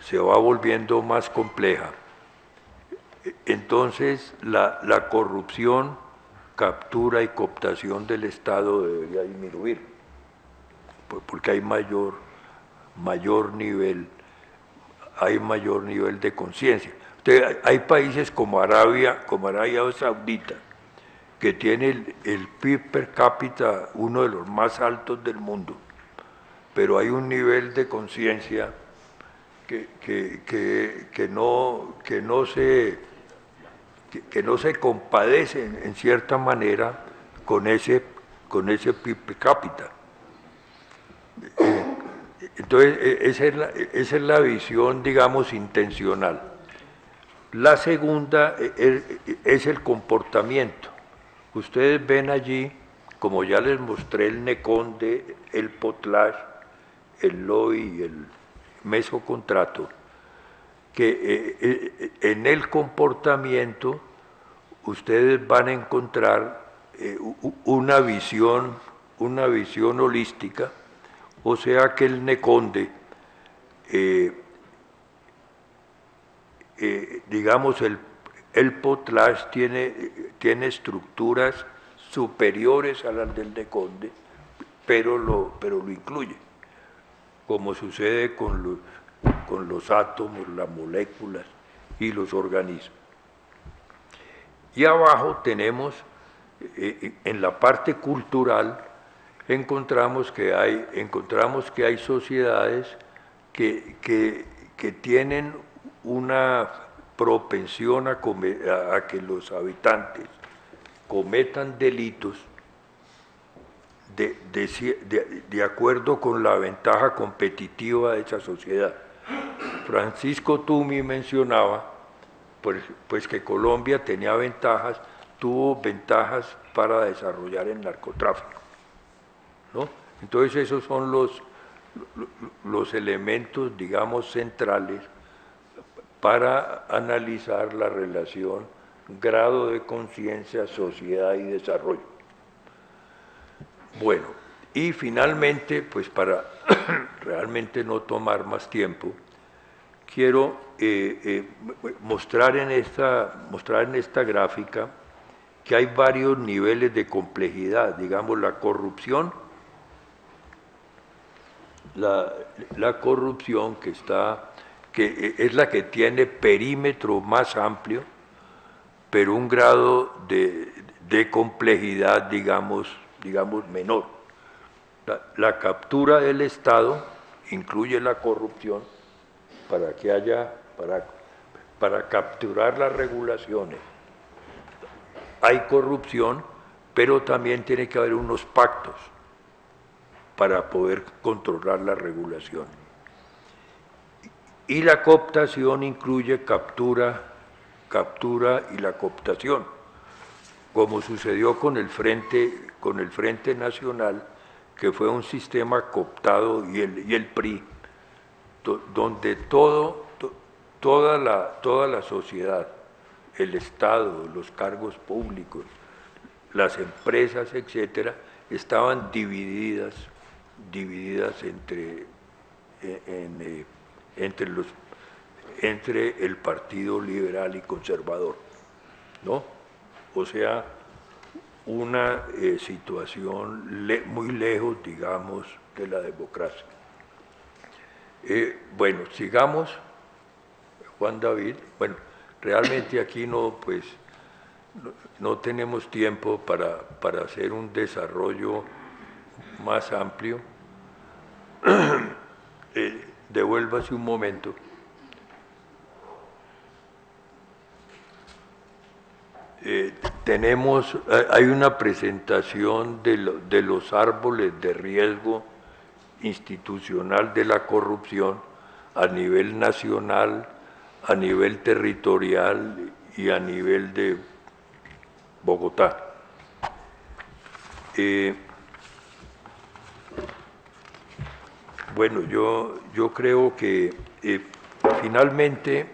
se va volviendo más compleja. Entonces la corrupción, captura y cooptación del Estado debería disminuir, porque hay mayor nivel de conciencia. Hay países como Arabia Saudita, que tiene el PIB per cápita uno de los más altos del mundo, pero hay un nivel de conciencia que no se compadece en cierta manera con ese PIB per cápita. Entonces, esa es la visión, digamos, intencional. La segunda es el comportamiento. Ustedes ven allí, como ya les mostré, el Neconde, el Potlatch, el Loi y el mesocontrato, que en el comportamiento ustedes van a encontrar una visión holística, o sea que el Neconde, digamos, el Potlatch tiene estructuras superiores a las del Neconde, pero lo incluye, como sucede con los átomos, las moléculas y los organismos. Y abajo tenemos, en la parte cultural, encontramos que hay sociedades que tienen una propensión a que los habitantes cometan delitos de acuerdo con la ventaja competitiva de esa sociedad. Francisco Tumi mencionaba pues que Colombia tuvo ventajas para desarrollar el narcotráfico, ¿no? Entonces esos son los elementos, digamos, centrales para analizar la relación grado de conciencia, sociedad y desarrollo. Bueno, y finalmente, pues para realmente no tomar más tiempo, quiero mostrar en esta gráfica que hay varios niveles de complejidad, digamos, la corrupción, la corrupción que es la que tiene perímetro más amplio, pero un grado de complejidad, digamos menor. La captura del Estado incluye la corrupción, para que haya, para capturar las regulaciones. Hay corrupción, pero también tiene que haber unos pactos para poder controlar la regulación. Y la cooptación incluye captura y la cooptación, como sucedió con el Frente Nacional, que fue un sistema cooptado, y el PRI, donde toda la sociedad, el Estado, los cargos públicos, las empresas, etcétera, estaban divididas entre el Partido Liberal y Conservador, ¿no? O sea, una situación muy lejos, digamos, de la democracia. Bueno, sigamos, Juan David. Bueno, realmente aquí no tenemos tiempo para hacer un desarrollo más amplio. Devuélvase un momento. Hay una presentación de los árboles de riesgo institucional de la corrupción a nivel nacional, a nivel territorial y a nivel de Bogotá. Bueno, yo creo que finalmente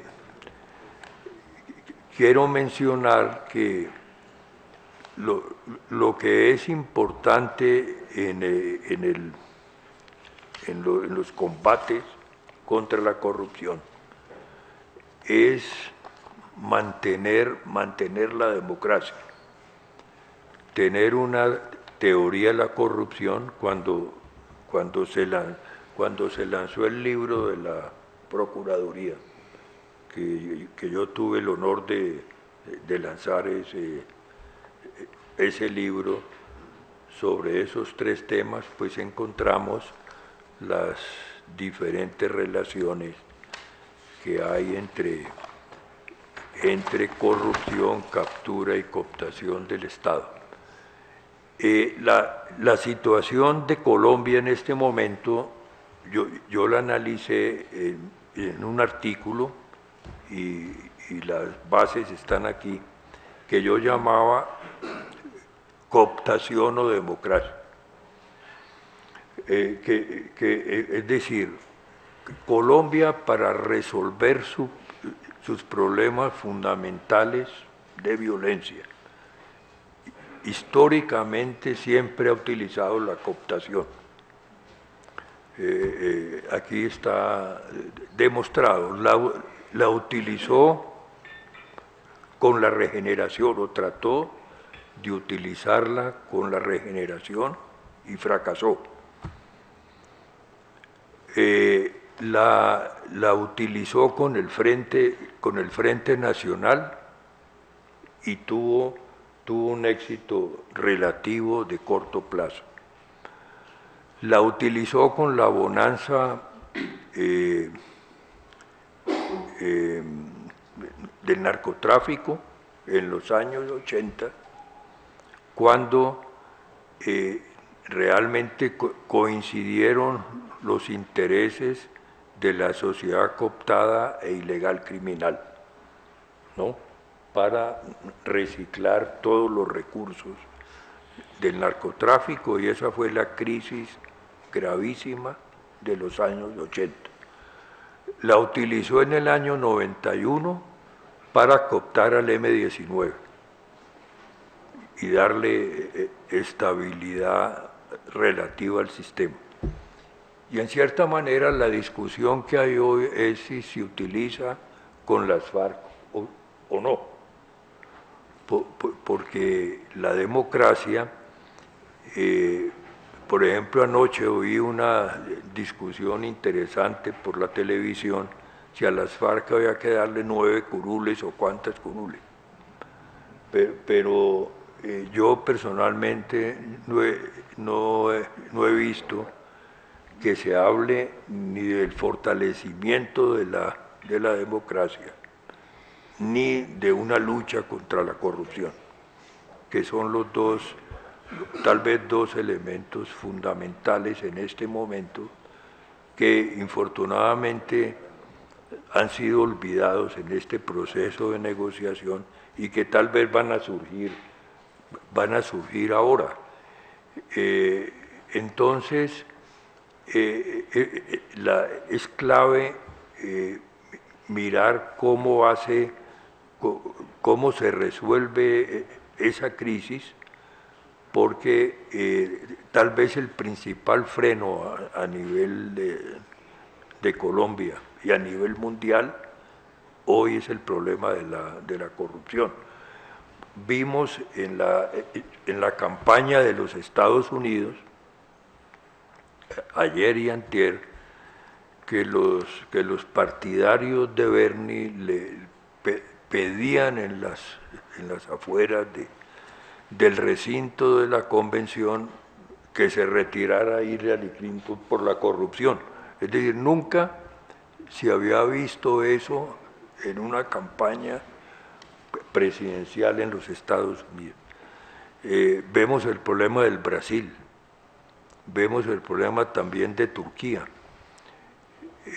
quiero mencionar que lo que es importante en los combates contra la corrupción es mantener la democracia, tener una teoría de la corrupción. Cuando se lanzó el libro de la Procuraduría, que yo tuve el honor de lanzar ese libro sobre esos tres temas, pues encontramos las diferentes relaciones que hay entre corrupción, captura y cooptación del Estado. La situación de Colombia en este momento, yo la analicé en un artículo y las bases están aquí, que yo llamaba cooptación o democracia. Es decir, Colombia, para resolver sus problemas fundamentales de violencia, históricamente siempre ha utilizado la cooptación. Aquí está demostrado, la utilizó con la regeneración, o trató de utilizarla con la regeneración y fracasó. La utilizó con el Frente Nacional y tuvo un éxito relativo de corto plazo. La utilizó con la bonanza del narcotráfico en los años 80, cuando realmente coincidieron los intereses de la sociedad cooptada e ilegal criminal, ¿no?, para reciclar todos los recursos del narcotráfico, y esa fue la crisis gravísima de los años 80. La utilizó en el año 91 para cooptar al M-19 y darle estabilidad relativa al sistema. Y en cierta manera la discusión que hay hoy es si se utiliza con las FARC o no, porque la democracia, por ejemplo, anoche oí una discusión interesante por la televisión, si a las FARC había que darle 9 curules o cuántas curules. Pero yo personalmente no he visto que se hable ni del fortalecimiento de la democracia, ni de una lucha contra la corrupción, que son los dos, tal vez dos elementos fundamentales en este momento que infortunadamente han sido olvidados en este proceso de negociación y que tal vez van a surgir ahora. Entonces, es clave mirar cómo se resuelve esa crisis, porque tal vez el principal freno a nivel de Colombia y a nivel mundial hoy es el problema de la corrupción. Vimos en la campaña de los Estados Unidos, ayer y antier, que los partidarios de Bernie le pedían en las afueras del recinto de la convención que se retirara Hillary Clinton por la corrupción. Es decir, nunca se había visto eso en una campaña presidencial en los Estados Unidos. Vemos el problema del Brasil, vemos el problema también de Turquía.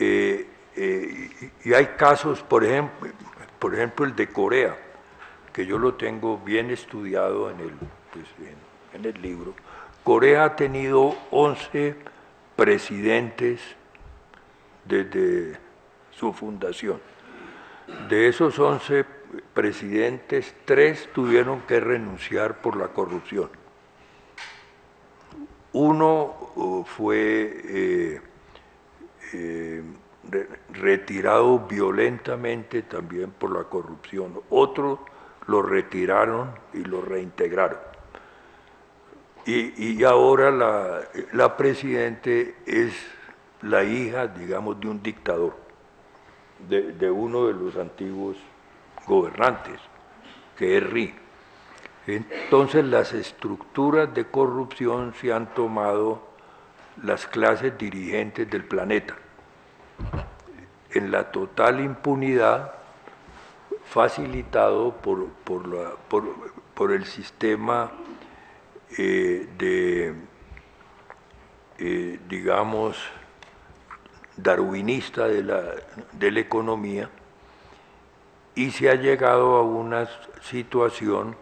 Y hay casos, por ejemplo el de Corea, que yo lo tengo bien estudiado en el libro. Corea ha tenido 11 presidentes desde su fundación. De esos 11 presidentes, 3 tuvieron que renunciar por la corrupción. Uno fue retirado violentamente también por la corrupción. Otro lo retiraron y lo reintegraron. Y ahora la presidente es la hija, digamos, de un dictador, de uno de los antiguos gobernantes, que es Ri. Entonces las estructuras de corrupción se han tomado las clases dirigentes del planeta, en la total impunidad, facilitado por el sistema digamos, darwinista de la economía, y se ha llegado a una situación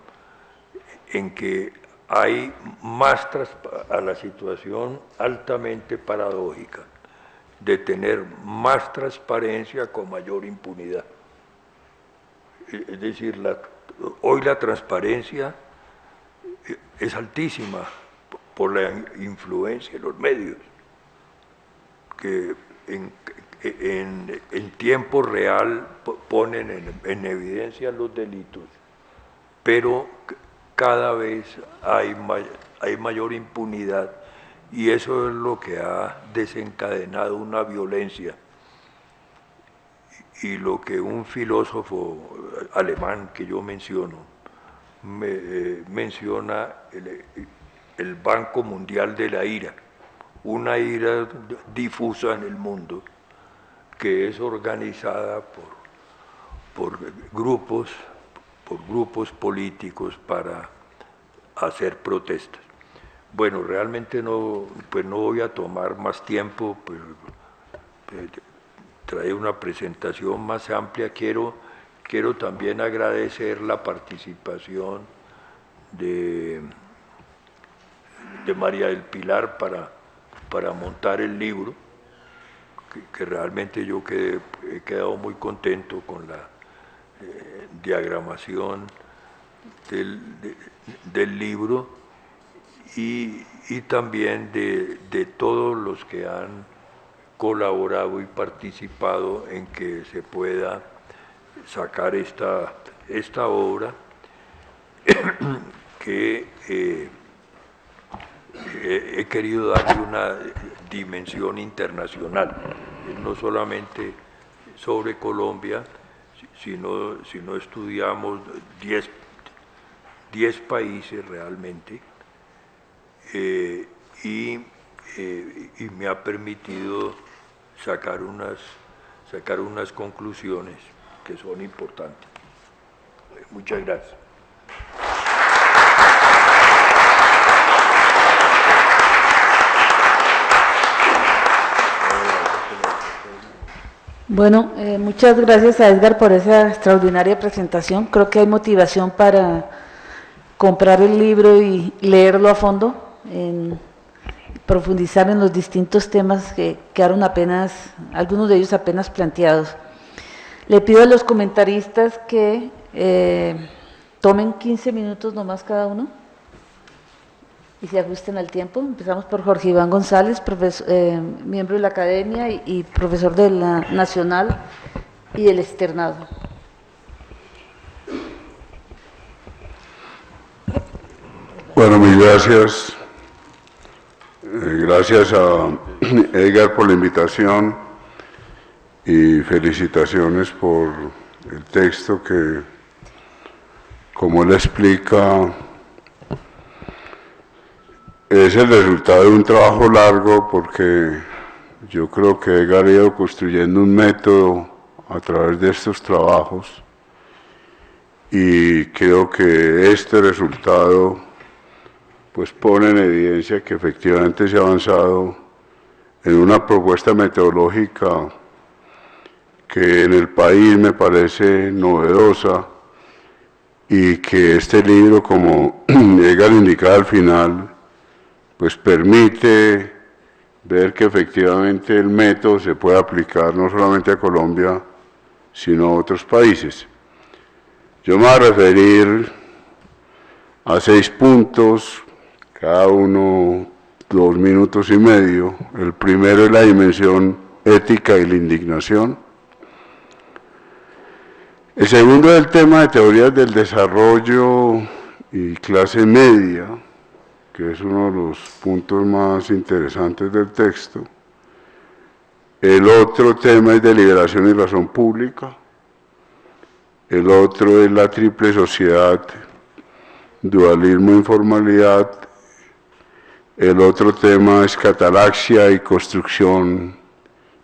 en que hay a la situación altamente paradójica de tener más transparencia con mayor impunidad. Es decir, hoy la transparencia es altísima por la influencia de los medios, que en tiempo real ponen en evidencia los delitos, pero cada vez hay mayor impunidad, y eso es lo que ha desencadenado una violencia. Y lo que un filósofo alemán que yo menciono menciona el Banco Mundial de la Ira, una ira difusa en el mundo que es organizada por grupos políticos para hacer protestas. Bueno, realmente no voy a tomar más tiempo, trae una presentación más amplia. Quiero también agradecer la participación de María del Pilar para montar el libro, que realmente yo he quedado muy contento con la diagramación del libro, y también de todos los que han colaborado y participado en que se pueda sacar esta obra que he querido darle una dimensión internacional, no solamente sobre Colombia, sino estudiamos 10 países realmente, y y me ha permitido sacar unas conclusiones que son importantes. Muchas gracias. Bueno, muchas gracias a Edgar por esa extraordinaria presentación. Creo que hay motivación para comprar el libro y leerlo a fondo, profundizar en los distintos temas que quedaron algunos de ellos apenas planteados. Le pido a los comentaristas que tomen 15 minutos nomás cada uno y se ajusten al tiempo. Empezamos por Jorge Iván González, miembro de la Academia y profesor de la Nacional y del Externado. Bueno, mil gracias. Gracias a Edgar por la invitación y felicitaciones por el texto que, como él explica, es el resultado de un trabajo largo, porque yo creo que Edgar ha ido construyendo un método a través de estos trabajos y creo que este resultado pues pone en evidencia que efectivamente se ha avanzado en una propuesta metodológica que en el país me parece novedosa y que este libro, como Edgar indicaba al final, pues permite ver que efectivamente el método se puede aplicar no solamente a Colombia, sino a otros países. Yo me voy a referir a 6 puntos, cada uno 2 minutos y medio. El primero es la dimensión ética y la indignación. El segundo es el tema de teorías del desarrollo y clase media, que es uno de los puntos más interesantes del texto. El otro tema es deliberación y razón pública. El otro es la triple sociedad, dualismo e informalidad. El otro tema es catalaxia y construcción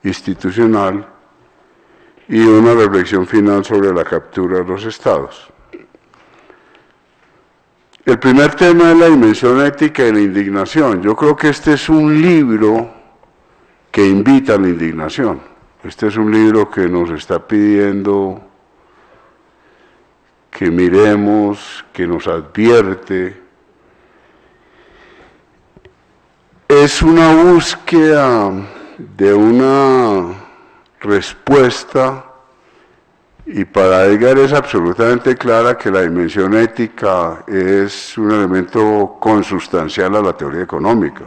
institucional. Y una reflexión final sobre la captura de los estados. El primer tema es la dimensión ética y la indignación. Yo creo que este es un libro que invita a la indignación. Este es un libro que nos está pidiendo que miremos, que nos advierte. Es una búsqueda de una respuesta, y para Edgar es absolutamente clara que la dimensión ética es un elemento consustancial a la teoría económica.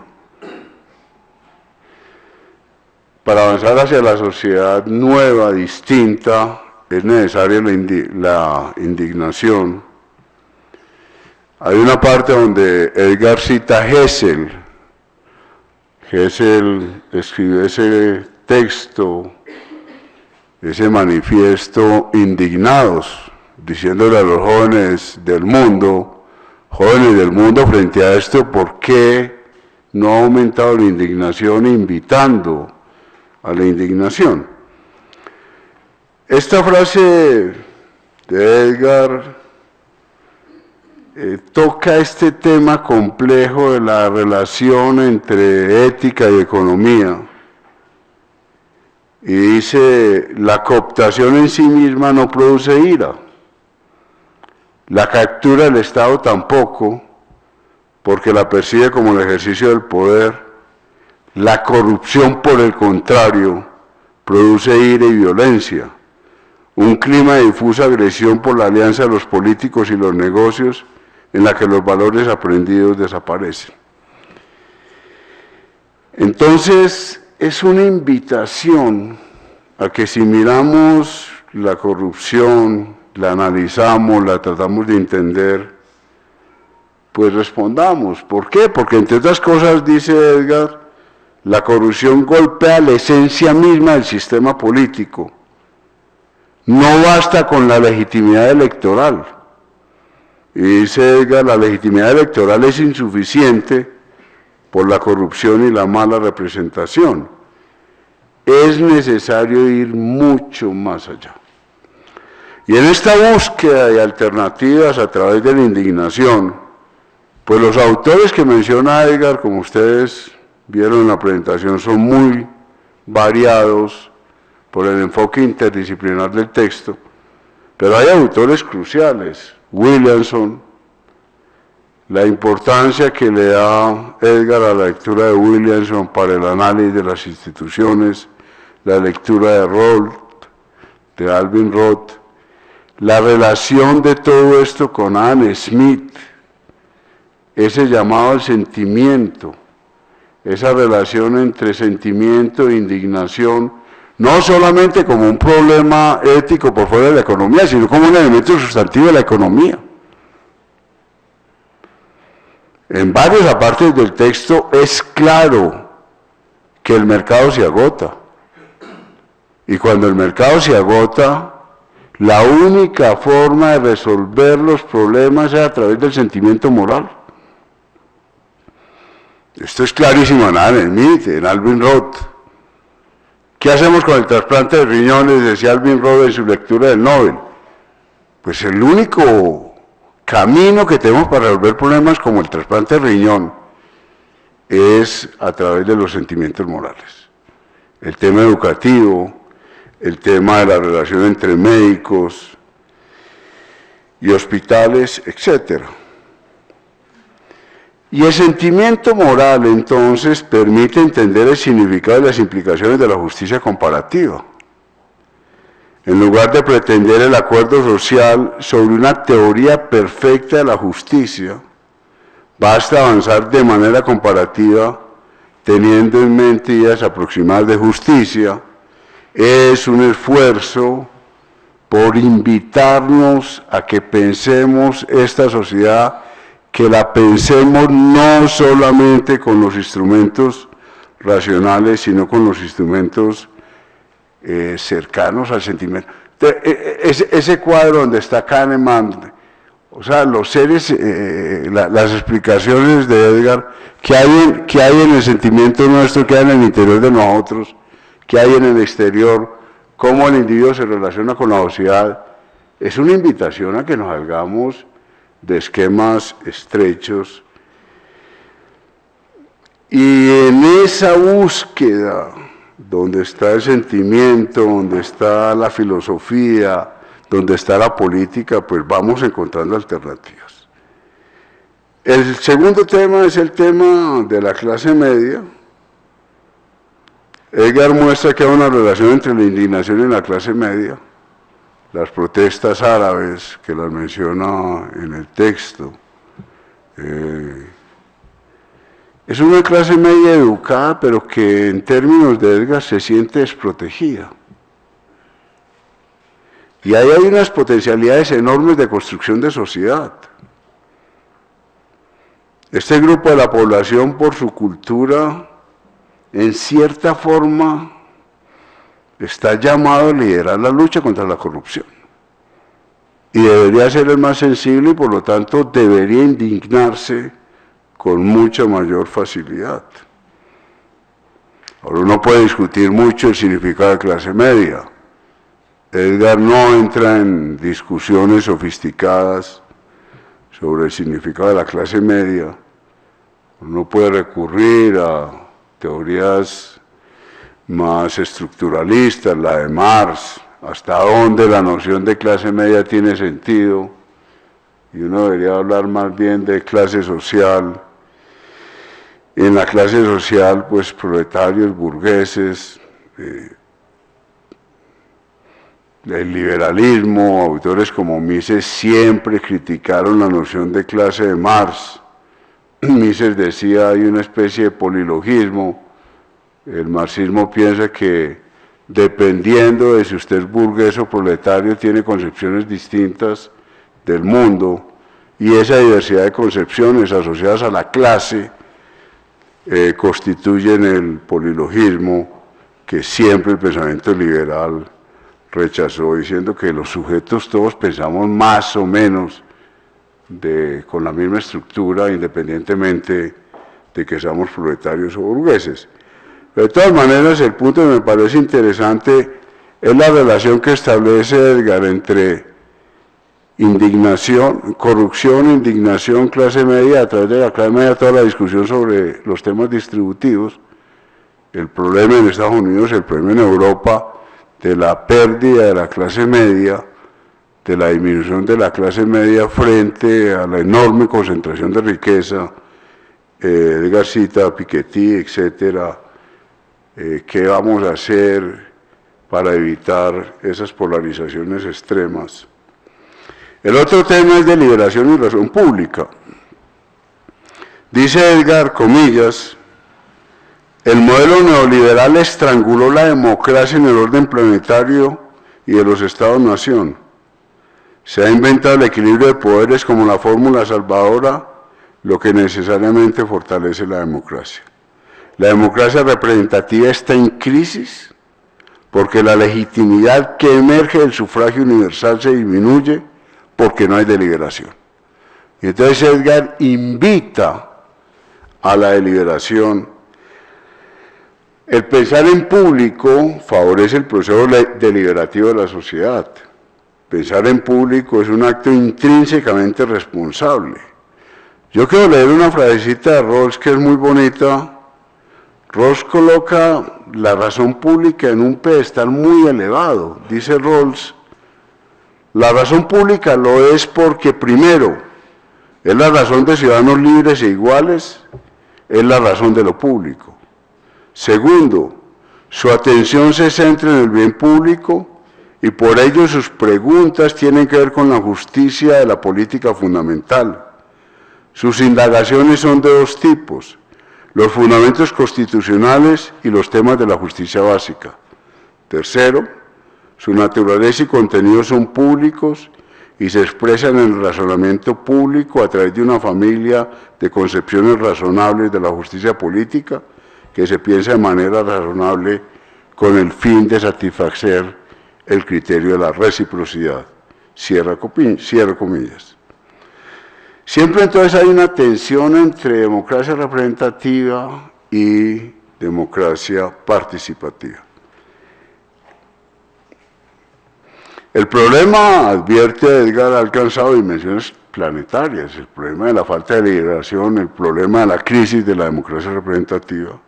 Para avanzar hacia la sociedad nueva, distinta, es necesaria la indignación. Hay una parte donde Edgar cita a Hessel. Hessel escribió ese texto, ese manifiesto Indignados, diciéndole a los jóvenes del mundo, frente a esto, ¿por qué no ha aumentado la indignación, invitando a la indignación? Esta frase de Edgar toca este tema complejo de la relación entre ética y economía. Y dice, la cooptación en sí misma no produce ira, la captura del Estado tampoco, porque la percibe como el ejercicio del poder. La corrupción, por el contrario, produce ira y violencia, un clima de difusa agresión por la alianza de los políticos y los negocios, en la que los valores aprendidos desaparecen. Entonces, es una invitación a que si miramos la corrupción, la analizamos, la tratamos de entender, pues respondamos. ¿Por qué? Porque entre otras cosas, dice Edgar, la corrupción golpea la esencia misma del sistema político. No basta con la legitimidad electoral. Y dice Edgar, la legitimidad electoral es insuficiente por la corrupción y la mala representación. Es necesario ir mucho más allá. Y en esta búsqueda de alternativas a través de la indignación, pues los autores que menciona Edgar, como ustedes vieron en la presentación, son muy variados por el enfoque interdisciplinar del texto, pero hay autores cruciales. Williamson, la importancia que le da Edgar a la lectura de Williamson para el análisis de las instituciones, la lectura de Roth, de Alvin Roth, la relación de todo esto con Adam Smith, ese llamado al sentimiento, esa relación entre sentimiento e indignación, no solamente como un problema ético por fuera de la economía, sino como un elemento sustantivo de la economía. En varias partes del texto es claro que el mercado se agota. Y cuando el mercado se agota, la única forma de resolver los problemas es a través del sentimiento moral. Esto es clarísimo en Adam Smith, en Alvin Roth. ¿Qué hacemos con el trasplante de riñones? Decía Alvin Roth en su lectura del Nobel. Pues el único camino que tenemos para resolver problemas como el trasplante de riñón es a través de los sentimientos morales. El tema educativo, el tema de la relación entre médicos y hospitales, etc. Y el sentimiento moral, entonces, permite entender el significado y las implicaciones de la justicia comparativa. En lugar de pretender el acuerdo social sobre una teoría perfecta de la justicia, basta avanzar de manera comparativa, teniendo en mente ideas aproximadas de justicia. Es un esfuerzo por invitarnos a que pensemos esta sociedad, que la pensemos no solamente con los instrumentos racionales, sino con los instrumentos cercanos al sentimiento. Ese cuadro donde está Kahneman, o sea, los seres, las explicaciones de Edgar, que hay en el sentimiento nuestro, que hay en el interior de nosotros, que hay en el exterior, cómo el individuo se relaciona con la sociedad, es una invitación a que nos salgamos de esquemas estrechos. Y en esa búsqueda, donde está el sentimiento, donde está la filosofía, donde está la política, pues vamos encontrando alternativas. El segundo tema es el tema de la clase media. Edgar muestra que hay una relación entre la indignación y la clase media. Las protestas árabes, que las menciona en el texto, es una clase media educada, pero que en términos de Edgar se siente desprotegida. Y ahí hay unas potencialidades enormes de construcción de sociedad. Este grupo de la población, por su cultura, en cierta forma, está llamado a liderar la lucha contra la corrupción. Y debería ser el más sensible y, por lo tanto, debería indignarse con mucha mayor facilidad. Ahora, uno puede discutir mucho el significado de clase media. Edgar no entra en discusiones sofisticadas sobre el significado de la clase media. Uno puede recurrir a teorías más estructuralistas, la de Marx, hasta dónde la noción de clase media tiene sentido, y uno debería hablar más bien de clase social. En la clase social, pues proletarios, burgueses, el liberalismo, autores como Mises siempre criticaron la noción de clase de Marx. Mises decía, hay una especie de polilogismo. El marxismo piensa que dependiendo de si usted es burgués o proletario, tiene concepciones distintas del mundo, y esa diversidad de concepciones asociadas a la clase constituyen el polilogismo que siempre el pensamiento liberal rechazó, diciendo que los sujetos todos pensamos más o menos con la misma estructura, independientemente de que seamos proletarios o burgueses. Pero de todas maneras, el punto que me parece interesante es la relación que establece Edgar entre indignación, corrupción, indignación, clase media, a través de la clase media toda la discusión sobre los temas distributivos, el problema en Estados Unidos, el problema en Europa, de la pérdida de la clase media, de la disminución de la clase media frente a la enorme concentración de riqueza, Edgar cita a Piketty, etcétera, qué vamos a hacer para evitar esas polarizaciones extremas. El otro tema es de liberación y razón pública. Dice Edgar, comillas, el modelo neoliberal estranguló la democracia en el orden planetario y de los Estados-nación. Se ha inventado el equilibrio de poderes como la fórmula salvadora, lo que necesariamente fortalece la democracia. La democracia representativa está en crisis porque la legitimidad que emerge del sufragio universal se disminuye porque no hay deliberación. Y entonces Edgar invita a la deliberación. El pensar en público favorece el proceso deliberativo de la sociedad. Pensar en público es un acto intrínsecamente responsable. Yo quiero leer una frasecita de Rawls que es muy bonita. Rawls coloca la razón pública en un pedestal muy elevado. Dice Rawls, la razón pública lo es porque, primero, es la razón de ciudadanos libres e iguales, es la razón de lo público. Segundo, su atención se centra en el bien público y por ello sus preguntas tienen que ver con la justicia de la política fundamental. Sus indagaciones son de dos tipos, los fundamentos constitucionales y los temas de la justicia básica. Tercero, su naturaleza y contenido son públicos y se expresan en el razonamiento público a través de una familia de concepciones razonables de la justicia política que se piensa de manera razonable con el fin de satisfacer el criterio de la reciprocidad. Cierro comillas. Siempre entonces hay una tensión entre democracia representativa y democracia participativa. El problema, advierte Edgar, ha alcanzado dimensiones planetarias, el problema de la falta de liberación, el problema de la crisis de la democracia representativa,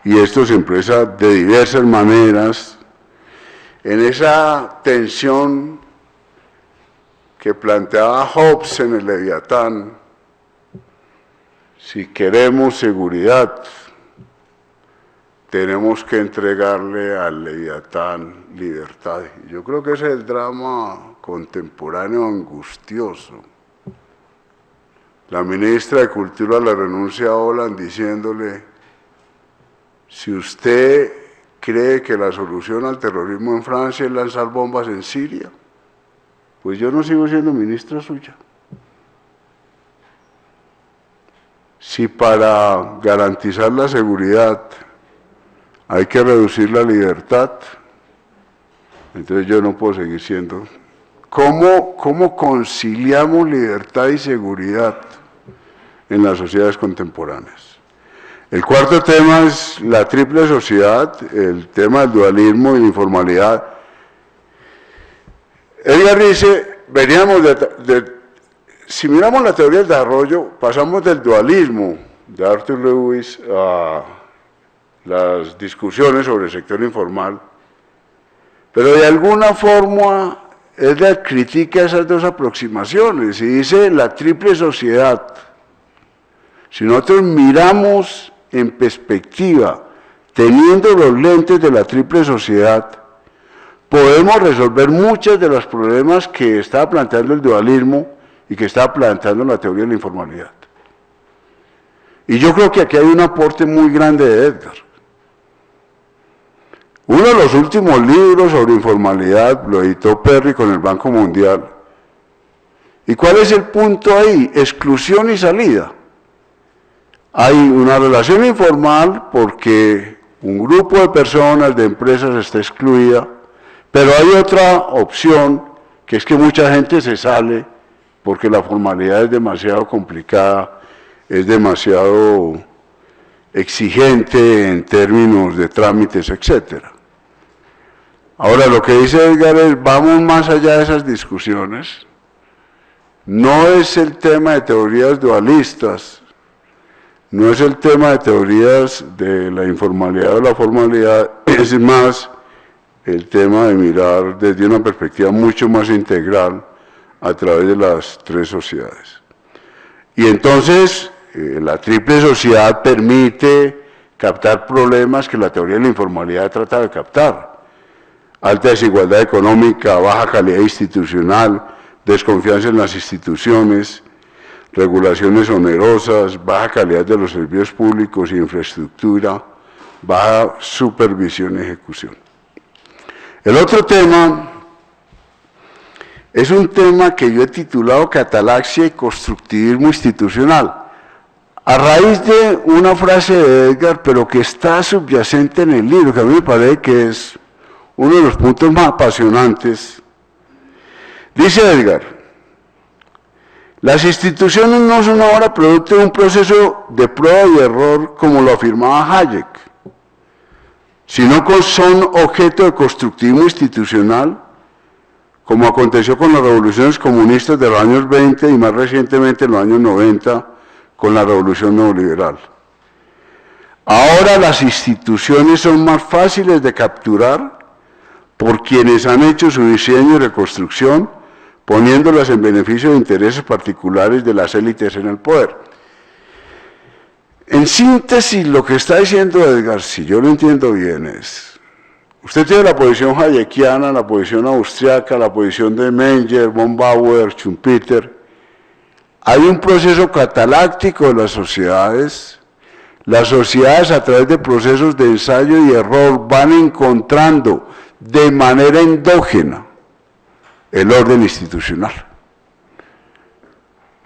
y esto se expresa de diversas maneras en esa tensión que planteaba Hobbes en el Leviatán. Si queremos seguridad, tenemos que entregarle al Leviatán libertad. Yo creo que ese es el drama contemporáneo angustioso. La ministra de Cultura le renuncia a Holland diciéndole, si usted cree que la solución al terrorismo en Francia es lanzar bombas en Siria, pues yo no sigo siendo ministra suya. Si para garantizar la seguridad hay que reducir la libertad, entonces yo no puedo seguir siendo. ¿Cómo conciliamos libertad y seguridad en las sociedades contemporáneas? El cuarto tema es la triple sociedad, el tema del dualismo y la informalidad. Edgar dice, si miramos la teoría del desarrollo, pasamos del dualismo de Arthur Lewis a las discusiones sobre el sector informal, pero de alguna forma Edgar critica esas dos aproximaciones y dice la triple sociedad. Si nosotros miramos en perspectiva, teniendo los lentes de la triple sociedad, podemos resolver muchos de los problemas que estaba planteando el dualismo y que estaba planteando la teoría de la informalidad. Y yo creo que aquí hay un aporte muy grande de Edgar. Uno de los últimos libros sobre informalidad lo editó Perry con el Banco Mundial. ¿Y cuál es el punto ahí? Exclusión y salida. Hay una relación informal porque un grupo de personas, de empresas está excluida, pero hay otra opción, que es que mucha gente se sale porque la formalidad es demasiado complicada, es demasiado exigente en términos de trámites, etc. Ahora, lo que dice Edgar es, vamos más allá de esas discusiones. No es el tema de teorías dualistas, no es el tema de teorías de la informalidad o la formalidad, es más el tema de mirar desde una perspectiva mucho más integral a través de las tres sociedades. Y entonces, la triple sociedad permite captar problemas que la teoría de la informalidad trata de captar. Alta desigualdad económica, baja calidad institucional, desconfianza en las instituciones, regulaciones onerosas, baja calidad de los servicios públicos y infraestructura, baja supervisión y ejecución. El otro tema es un tema que yo he titulado Catalaxia y constructivismo institucional, a raíz de una frase de Edgar, pero que está subyacente en el libro, que a mí me parece que es uno de los puntos más apasionantes. Dice Edgar, las instituciones no son ahora producto de un proceso de prueba y error como lo afirmaba Hayek, sino que son objeto de constructivismo institucional, como aconteció con las revoluciones comunistas de los años 20 y más recientemente en los años 90 con la revolución neoliberal. Ahora las instituciones son más fáciles de capturar por quienes han hecho su diseño y reconstrucción, poniéndolas en beneficio de intereses particulares de las élites en el poder. En síntesis, lo que está diciendo Edgar, si yo lo entiendo bien, es, usted tiene la posición hayekiana, la posición austriaca, la posición de Menger, von Bauer, Schumpeter. Hay un proceso cataláctico de las sociedades a través de procesos de ensayo y error van encontrando de manera endógena el orden institucional.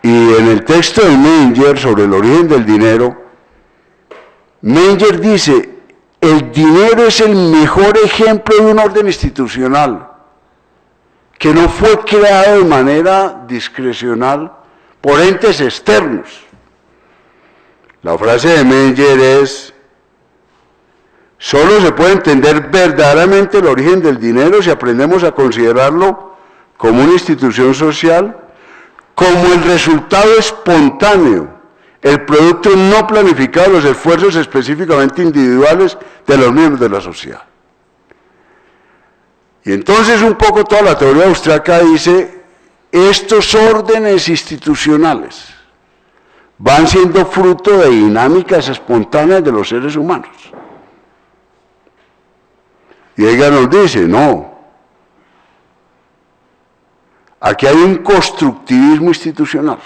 Y en el texto de Menger sobre el origen del dinero, Menger dice, el dinero es el mejor ejemplo de un orden institucional que no fue creado de manera discrecional por entes externos. La frase de Menger es, solo se puede entender verdaderamente el origen del dinero si aprendemos a considerarlo como una institución social, como el resultado espontáneo, el producto no planificado de los esfuerzos específicamente individuales de los miembros de la sociedad. Y entonces un poco toda la teoría austriaca dice, estos órdenes institucionales van siendo fruto de dinámicas espontáneas de los seres humanos. Y ella nos dice, no, aquí hay un constructivismo institucional.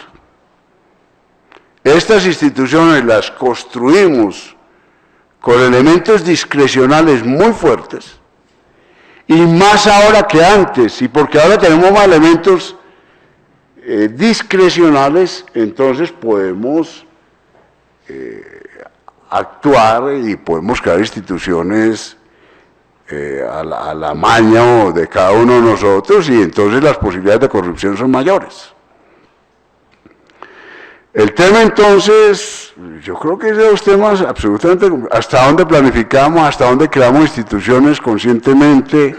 Estas instituciones las construimos con elementos discrecionales muy fuertes, y más ahora que antes, y porque ahora tenemos más elementos discrecionales, entonces podemos actuar y podemos crear instituciones a la maña de cada uno de nosotros, y entonces las posibilidades de corrupción son mayores. El tema entonces, yo creo que es de los temas absolutamente, hasta dónde planificamos, hasta dónde creamos instituciones conscientemente.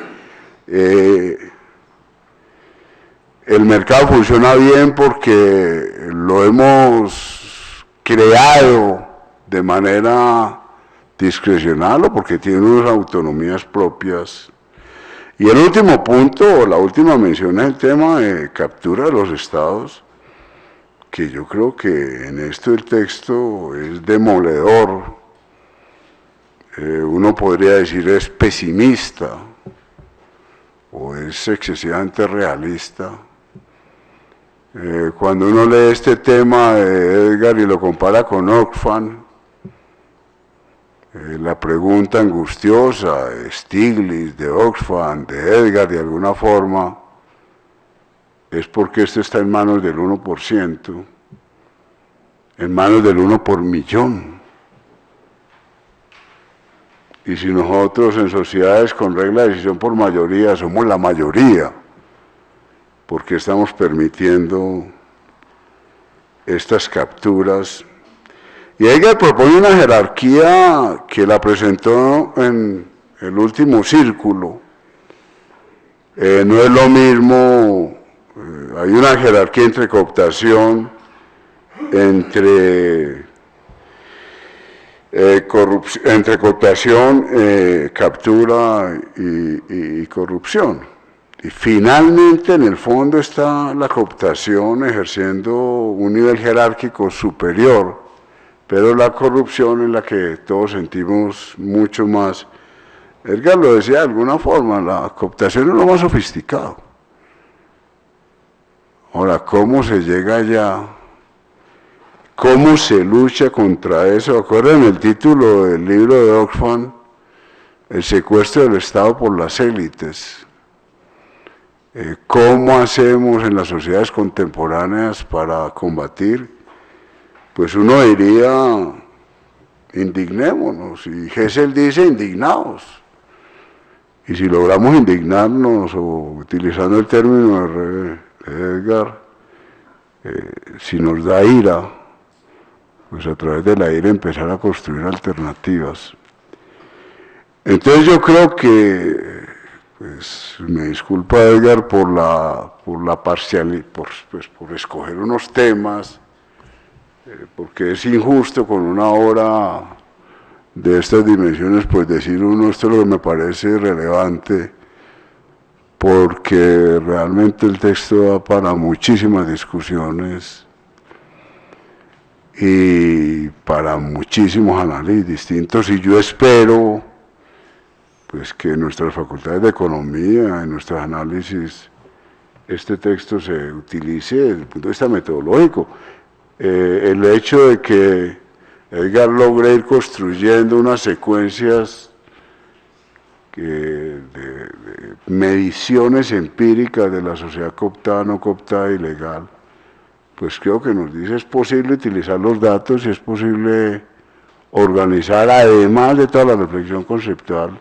El mercado funciona bien porque lo hemos creado de manera discrecional o porque tiene unas autonomías propias. Y el último punto, o la última mención, es el tema de captura de los estados, que yo creo que en esto el texto es demoledor. Uno podría decir es pesimista o es excesivamente realista. Cuando uno lee este tema de Edgar y lo compara con Oxfam, la pregunta angustiosa de Stiglitz, de Oxfam, de Edgar, de alguna forma, es porque esto está en manos del 1%, en manos del 1 por millón. Y si nosotros en sociedades con regla de decisión por mayoría somos la mayoría, ¿por qué estamos permitiendo estas capturas? Y Edgar propone una jerarquía que la presentó en el último círculo. No es lo mismo, hay una jerarquía entre cooptación, entre cooptación, captura y corrupción. Y finalmente, en el fondo, está la cooptación ejerciendo un nivel jerárquico superior, pero la corrupción es la que todos sentimos mucho más. Edgar lo decía de alguna forma, la cooptación es lo más sofisticado. Ahora, ¿cómo se llega allá? ¿Cómo se lucha contra eso? ¿Acuerdan el título del libro de Oxfam? El secuestro del Estado por las élites. ¿Cómo hacemos en las sociedades contemporáneas para combatir? Pues uno diría, indignémonos, y Hessel dice indignados. Y si logramos indignarnos, o utilizando el término de Edgar, si nos da ira, pues a través de la ira empezar a construir alternativas. Entonces yo creo que, pues me disculpa Edgar por la parcialidad, por escoger unos temas, porque es injusto con una obra de estas dimensiones, pues decir uno, esto es lo que me parece relevante, porque realmente el texto da para muchísimas discusiones y para muchísimos análisis distintos, y yo espero pues que en nuestras facultades de economía, en nuestros análisis, este texto se utilice desde el punto de vista metodológico. El hecho de que Edgar logre ir construyendo unas secuencias de mediciones empíricas de la sociedad cooptada, no cooptada y legal, pues creo que nos dice es posible utilizar los datos y es posible organizar, además de toda la reflexión conceptual,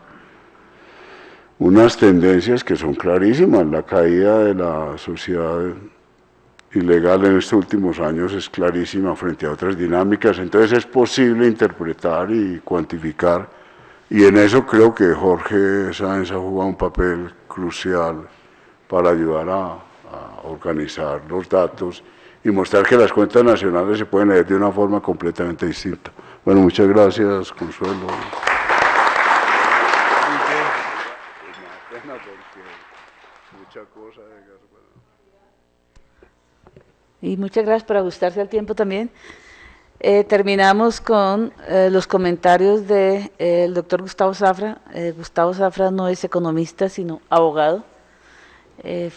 unas tendencias que son clarísimas. La caída de la sociedad ilegal en estos últimos años es clarísima frente a otras dinámicas, entonces es posible interpretar y cuantificar, y en eso creo que Jorge Sáenz ha jugado un papel crucial para ayudar a organizar los datos y mostrar que las cuentas nacionales se pueden leer de una forma completamente distinta. Bueno, muchas gracias, Consuelo. Y muchas gracias por ajustarse al tiempo también. Terminamos con los comentarios del doctor Gustavo Zafra. Gustavo Zafra no es economista, sino abogado.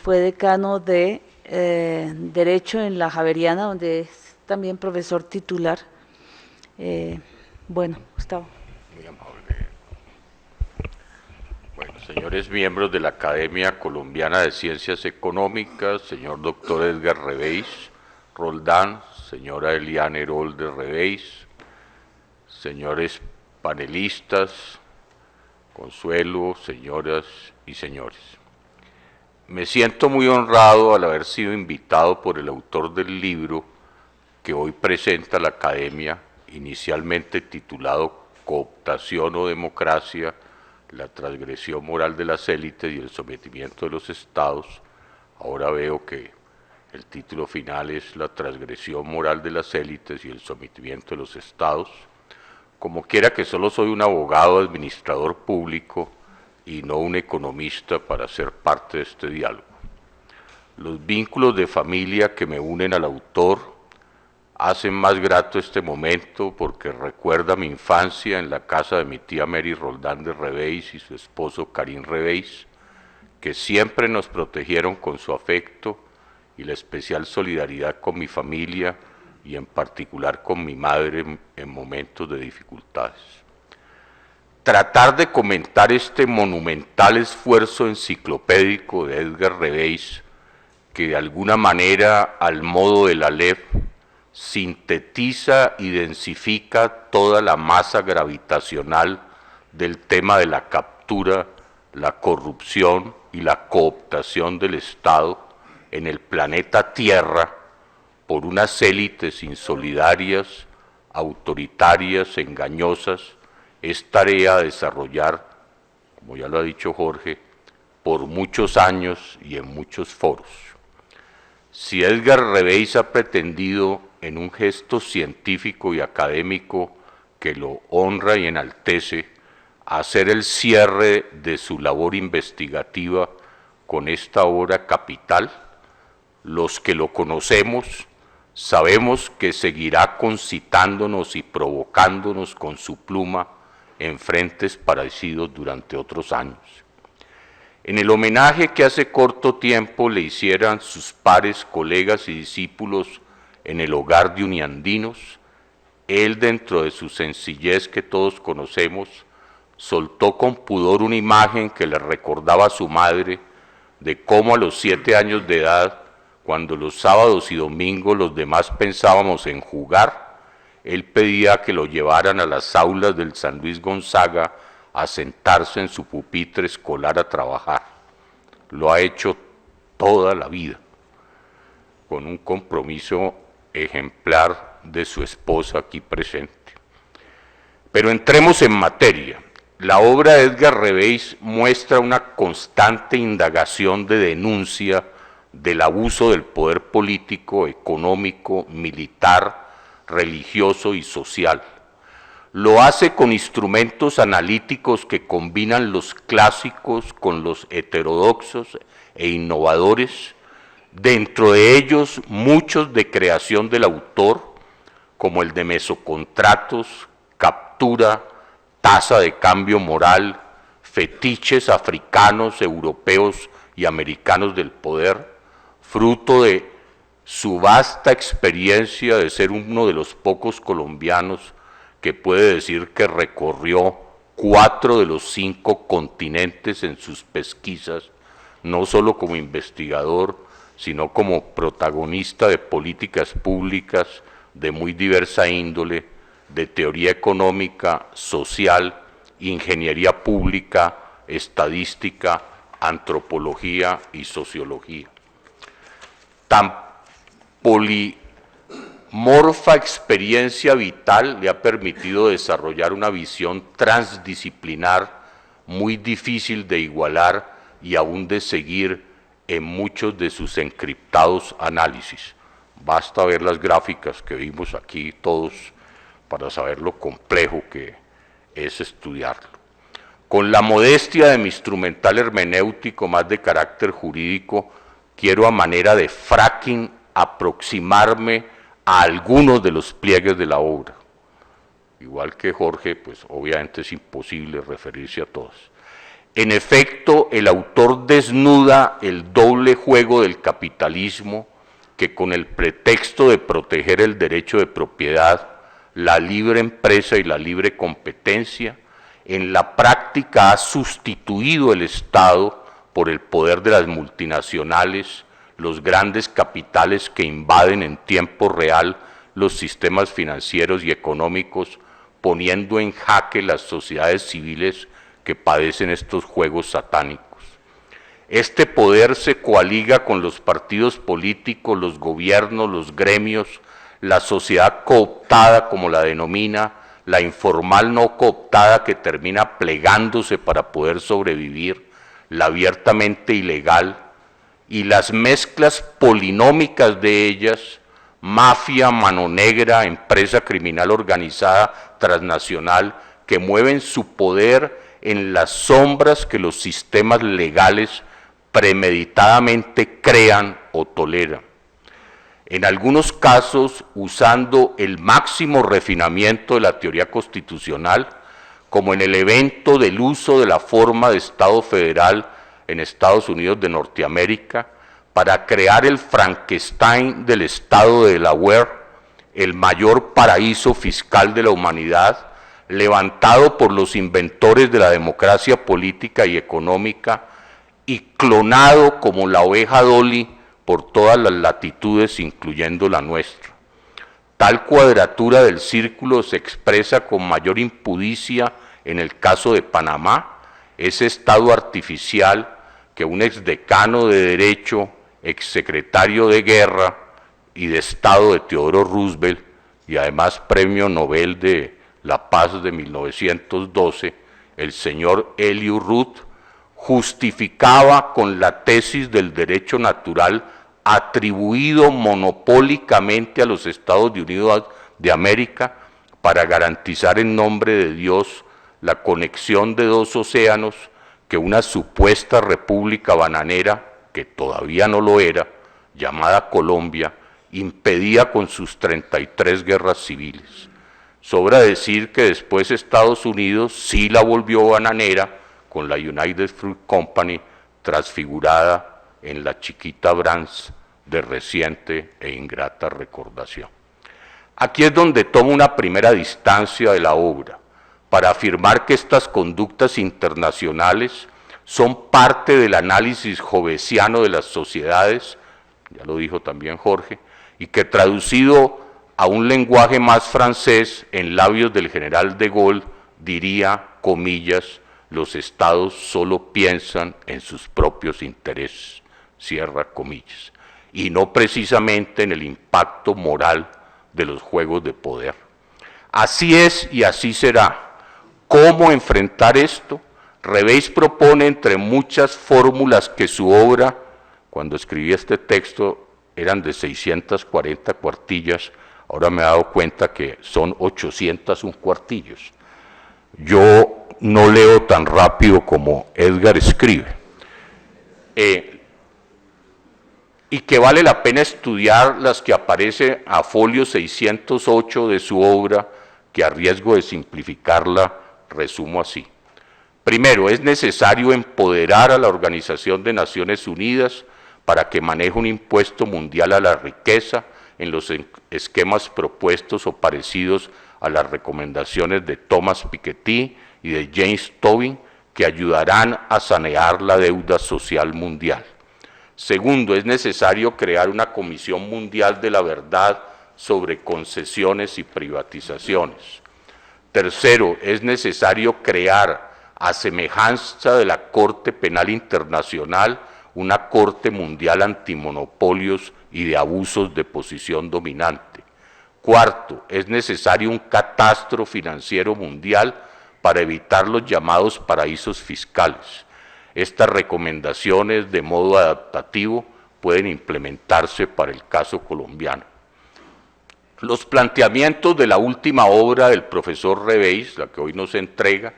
Fue decano de Derecho en la Javeriana, donde es también profesor titular. Bueno, Gustavo. Muy amable. Bueno, señores miembros de la Academia Colombiana de Ciencias Económicas, señor doctor Edgar Reveis Roldán, señora Eliane Herolde Reveis, señores panelistas, Consuelo, señoras y señores. Me siento muy honrado al haber sido invitado por el autor del libro que hoy presenta la Academia, inicialmente titulado Cooptación o Democracia, la transgresión moral de las élites y el sometimiento de los estados. Ahora veo que el título final es La transgresión moral de las élites y el sometimiento de los estados. Como quiera, que solo soy un abogado administrador público y no un economista para ser parte de este diálogo. Los vínculos de familia que me unen al autor hacen más grato este momento porque recuerda mi infancia en la casa de mi tía Mary Roldán de Reveis y su esposo Karim Reveis, que siempre nos protegieron con su afecto y la especial solidaridad con mi familia y en particular con mi madre en momentos de dificultades. Tratar de comentar este monumental esfuerzo enciclopédico de Edgar Reveis, que de alguna manera, al modo de la Aleph, sintetiza y densifica toda la masa gravitacional del tema de la captura, la corrupción y la cooptación del Estado en el planeta Tierra por unas élites insolidarias, autoritarias, engañosas, es tarea a desarrollar, como ya lo ha dicho Jorge, por muchos años y en muchos foros. Si Edgar Reveis ha pretendido, en un gesto científico y académico que lo honra y enaltece, hacer el cierre de su labor investigativa con esta obra capital, los que lo conocemos sabemos que seguirá concitándonos y provocándonos con su pluma en frentes parecidos durante otros años. En el homenaje que hace corto tiempo le hicieran sus pares, colegas y discípulos en el hogar de Uniandinos, él, dentro de su sencillez que todos conocemos, soltó con pudor una imagen que le recordaba a su madre de cómo a los 7 años de edad, cuando los sábados y domingos los demás pensábamos en jugar, él pedía que lo llevaran a las aulas del San Luis Gonzaga a sentarse en su pupitre escolar a trabajar. Lo ha hecho toda la vida, con un compromiso ejemplar de su esposa aquí presente. Pero entremos en materia. La obra de Edgar Reveis muestra una constante indagación de denuncia del abuso del poder político, económico, militar, religioso y social. Lo hace con instrumentos analíticos que combinan los clásicos con los heterodoxos e innovadores, dentro de ellos muchos de creación del autor, como el de mesocontratos, captura, tasa de cambio moral, fetiches africanos, europeos y americanos del poder, fruto de su vasta experiencia de ser uno de los pocos colombianos que puede decir que recorrió 4 de los 5 continentes en sus pesquisas, no solo como investigador, sino como protagonista de políticas públicas de muy diversa índole, de teoría económica, social, ingeniería pública, estadística, antropología y sociología. Tan polimorfa experiencia vital le ha permitido desarrollar una visión transdisciplinar muy difícil de igualar y aún de seguir en muchos de sus encriptados análisis. Basta ver las gráficas que vimos aquí todos para saber lo complejo que es estudiarlo. Con la modestia de mi instrumental hermenéutico más de carácter jurídico, quiero a manera de fracking aproximarme a algunos de los pliegues de la obra. Igual que Jorge, pues obviamente es imposible referirse a todos. En efecto, el autor desnuda el doble juego del capitalismo que, con el pretexto de proteger el derecho de propiedad, la libre empresa y la libre competencia, en la práctica ha sustituido el Estado por el poder de las multinacionales, los grandes capitales que invaden en tiempo real los sistemas financieros y económicos, poniendo en jaque las sociedades civiles que padecen estos juegos satánicos. Este poder se coaliga con los partidos políticos, los gobiernos, los gremios, la sociedad cooptada, como la denomina, la informal no cooptada, que termina plegándose para poder sobrevivir, la abiertamente ilegal, y las mezclas polinómicas de ellas, mafia, mano negra, empresa criminal organizada, transnacional, que mueven su poder en las sombras que los sistemas legales premeditadamente crean o toleran. En algunos casos, usando el máximo refinamiento de la teoría constitucional, como en el evento del uso de la forma de Estado federal en Estados Unidos de Norteamérica, para crear el Frankenstein del Estado de Delaware, el mayor paraíso fiscal de la humanidad, levantado por los inventores de la democracia política y económica y clonado como la oveja Dolly por todas las latitudes, incluyendo la nuestra. Tal cuadratura del círculo se expresa con mayor impudicia en el caso de Panamá, ese Estado artificial que un exdecano de Derecho, exsecretario de Guerra y de Estado de Teodoro Roosevelt, y además Premio Nobel de la Paz de 1912, el señor Elihu Root, justificaba con la tesis del derecho natural atribuido monopólicamente a los Estados Unidos de América para garantizar en nombre de Dios la conexión de dos océanos que una supuesta república bananera, que todavía no lo era, llamada Colombia, impedía con sus 33 guerras civiles. Sobra decir que después Estados Unidos sí la volvió bananera con la United Fruit Company, transfigurada en la chiquita Brands de reciente e ingrata recordación. Aquí es donde tomo una primera distancia de la obra, para afirmar que estas conductas internacionales son parte del análisis hobbesiano de las sociedades, ya lo dijo también Jorge, y que traducido a un lenguaje más francés, en labios del general de Gaulle, diría, comillas, los estados solo piensan en sus propios intereses, cierra comillas, y no precisamente en el impacto moral de los juegos de poder. Así es y así será. ¿Cómo enfrentar esto? Reveis propone, entre muchas fórmulas que su obra, cuando escribí este texto, eran de 640 cuartillas, ahora me he dado cuenta que son 801 cuartillos. Yo no leo tan rápido como Edgar escribe. Y que vale la pena estudiar las que aparecen a folio 608 de su obra, que a riesgo de simplificarla, resumo así. Primero, es necesario empoderar a la Organización de Naciones Unidas para que maneje un impuesto mundial a la riqueza en los esquemas propuestos o parecidos a las recomendaciones de Thomas Piketty y de James Tobin, que ayudarán a sanear la deuda social mundial. Segundo, es necesario crear una Comisión Mundial de la Verdad sobre concesiones y privatizaciones. Tercero, es necesario crear, a semejanza de la Corte Penal Internacional, una Corte Mundial Antimonopolios y de Abusos de Posición Dominante. Cuarto, es necesario un catastro financiero mundial para evitar los llamados paraísos fiscales. Estas recomendaciones de modo adaptativo pueden implementarse para el caso colombiano. Los planteamientos de la última obra del profesor Reveis, la que hoy nos entrega,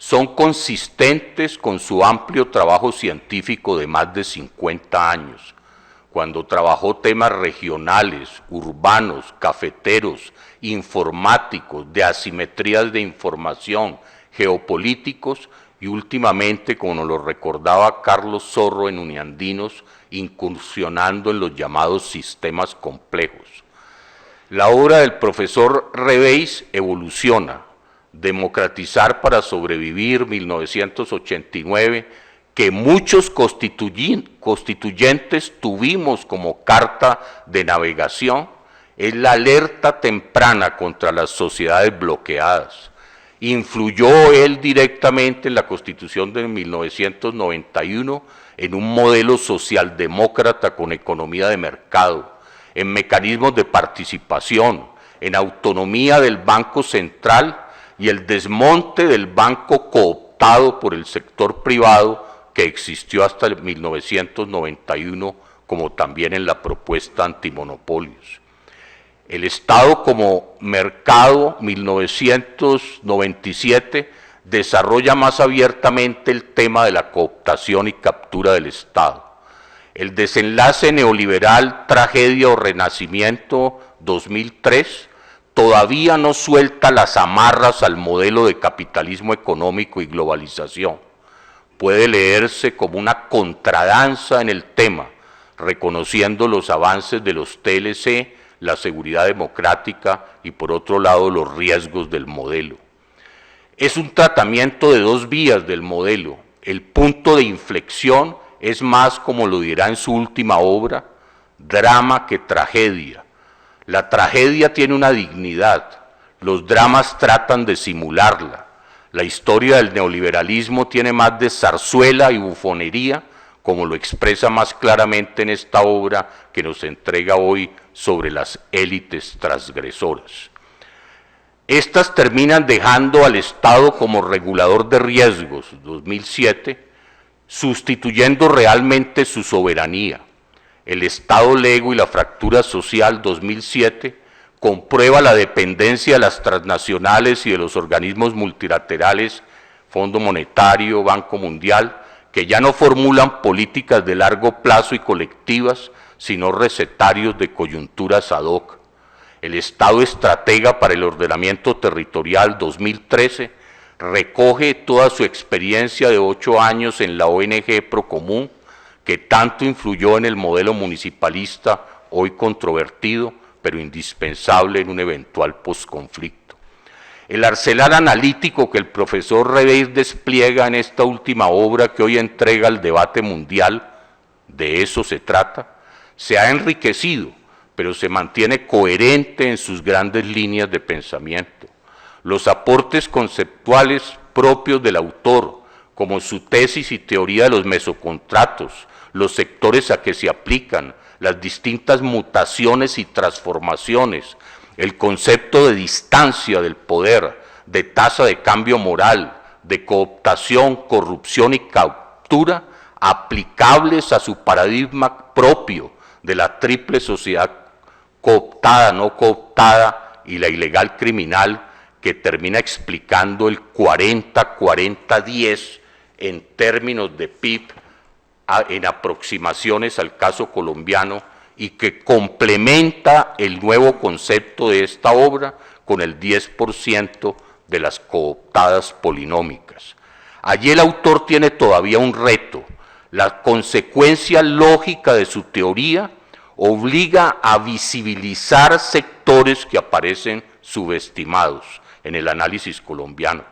son consistentes con su amplio trabajo científico de más de 50 años, cuando trabajó temas regionales, urbanos, cafeteros, informáticos, de asimetrías de información, geopolíticos y últimamente, como nos lo recordaba Carlos Zorro en Uniandinos, incursionando en los llamados sistemas complejos. La obra del profesor Reveis evoluciona, Democratizar para sobrevivir, 1989, que muchos constituyentes tuvimos como carta de navegación, es la alerta temprana contra las sociedades bloqueadas. Influyó él directamente en la Constitución de 1991 en un modelo socialdemócrata con economía de mercado, en mecanismos de participación, en autonomía del Banco Central y el desmonte del banco cooptado por el sector privado que existió hasta 1991, como también en la propuesta antimonopolios. El Estado como mercado, 1997, desarrolla más abiertamente el tema de la cooptación y captura del Estado. El desenlace neoliberal, tragedia o renacimiento, 2003, todavía no suelta las amarras al modelo de capitalismo económico y globalización. Puede leerse como una contradanza en el tema, reconociendo los avances de los TLC, la seguridad democrática y por otro lado los riesgos del modelo. Es un tratamiento de dos vías del modelo. El punto de inflexión es más, como lo dirá en su última obra, drama que tragedia. La tragedia tiene una dignidad, los dramas tratan de simularla. La historia del neoliberalismo tiene más de zarzuela y bufonería, como lo expresa más claramente en esta obra que nos entrega hoy sobre las élites transgresoras. Estas terminan dejando al Estado como regulador de riesgos, 2007, sustituyendo realmente su soberanía. El Estado lego y la fractura social, 2007, comprueba la dependencia de las transnacionales y de los organismos multilaterales, Fondo Monetario, Banco Mundial, que ya no formulan políticas de largo plazo y colectivas, sino recetarios de coyunturas ad hoc. El Estado estratega para el ordenamiento territorial 2013 recoge toda su experiencia de 8 años en la ONG Procomún, que tanto influyó en el modelo municipalista, hoy controvertido, pero indispensable en un eventual posconflicto. El arsenal analítico que el profesor Reveis despliega en esta última obra que hoy entrega al debate mundial, de eso se trata, se ha enriquecido, pero se mantiene coherente en sus grandes líneas de pensamiento. Los aportes conceptuales propios del autor, como su tesis y teoría de los mesocontratos, los sectores a que se aplican, las distintas mutaciones y transformaciones, el concepto de distancia del poder, de tasa de cambio moral, de cooptación, corrupción y captura, aplicables a su paradigma propio de la triple sociedad cooptada, no cooptada y la ilegal criminal, que termina explicando el 40-40-10 en términos de PIB, en aproximaciones al caso colombiano, y que complementa el nuevo concepto de esta obra con el 10% de las cooptadas polinómicas. Allí el autor tiene todavía un reto. La consecuencia lógica de su teoría obliga a visibilizar sectores que aparecen subestimados en el análisis colombiano: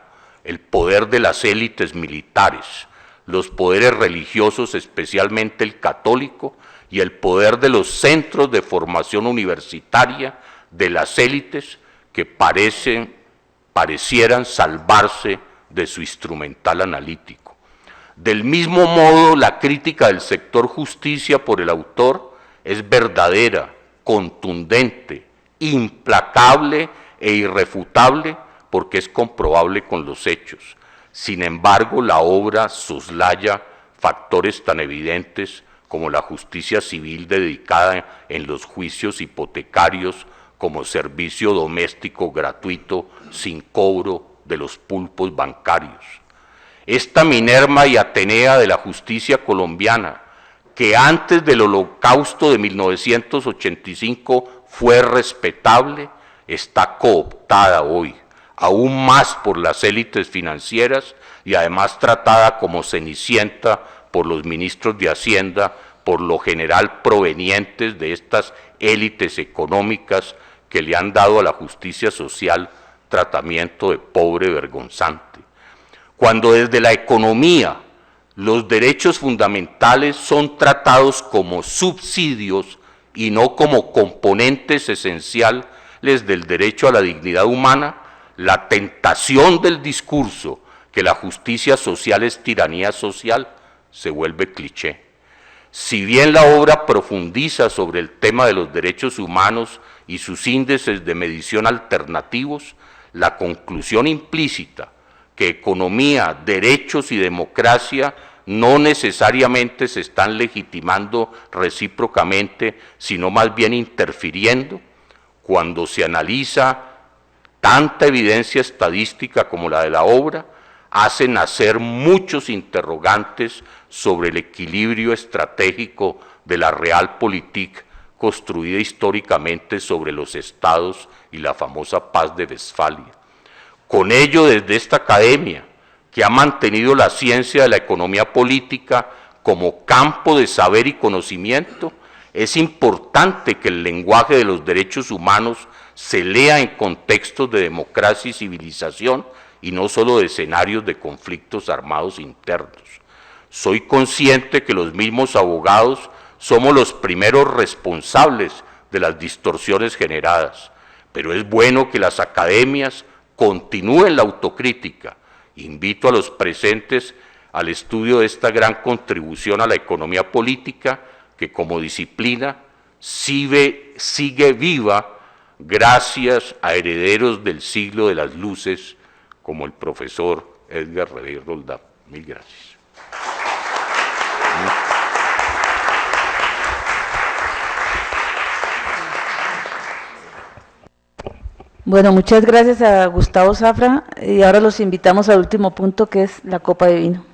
el poder de las élites militares, los poderes religiosos, especialmente el católico, y el poder de los centros de formación universitaria de las élites que parecieran salvarse de su instrumental analítico. Del mismo modo, la crítica del sector justicia por el autor es verdadera, contundente, implacable e irrefutable, porque es comprobable con los hechos. Sin embargo, la obra soslaya factores tan evidentes como la justicia civil dedicada en los juicios hipotecarios como servicio doméstico gratuito sin cobro de los pulpos bancarios. Esta Minerva y Atenea de la justicia colombiana, que antes del Holocausto de 1985 fue respetable, está cooptada hoy, aún más por las élites financieras, y además tratada como cenicienta por los ministros de Hacienda, por lo general provenientes de estas élites económicas que le han dado a la justicia social tratamiento de pobre vergonzante. Cuando desde la economía los derechos fundamentales son tratados como subsidios y no como componentes esenciales del derecho a la dignidad humana, la tentación del discurso que la justicia social es tiranía social se vuelve cliché. Si bien la obra profundiza sobre el tema de los derechos humanos y sus índices de medición alternativos, la conclusión implícita que economía, derechos y democracia no necesariamente se están legitimando recíprocamente, sino más bien interfiriendo, cuando se analiza tanta evidencia estadística como la de la obra, hace nacer muchos interrogantes sobre el equilibrio estratégico de la Realpolitik construida históricamente sobre los estados y la famosa paz de Westfalia. Con ello, desde esta academia, que ha mantenido la ciencia de la economía política como campo de saber y conocimiento, es importante que el lenguaje de los derechos humanos se lea en contextos de democracia y civilización y no solo de escenarios de conflictos armados internos. Soy consciente que los mismos abogados somos los primeros responsables de las distorsiones generadas, pero es bueno que las academias continúen la autocrítica. Invito a los presentes al estudio de esta gran contribución a la economía política que como disciplina sigue viva gracias a herederos del siglo de las luces como el profesor Edgar Reveis Roldán. Mil gracias. Bueno, muchas gracias a Gustavo Zafra y ahora los invitamos al último punto, que es la copa de vino.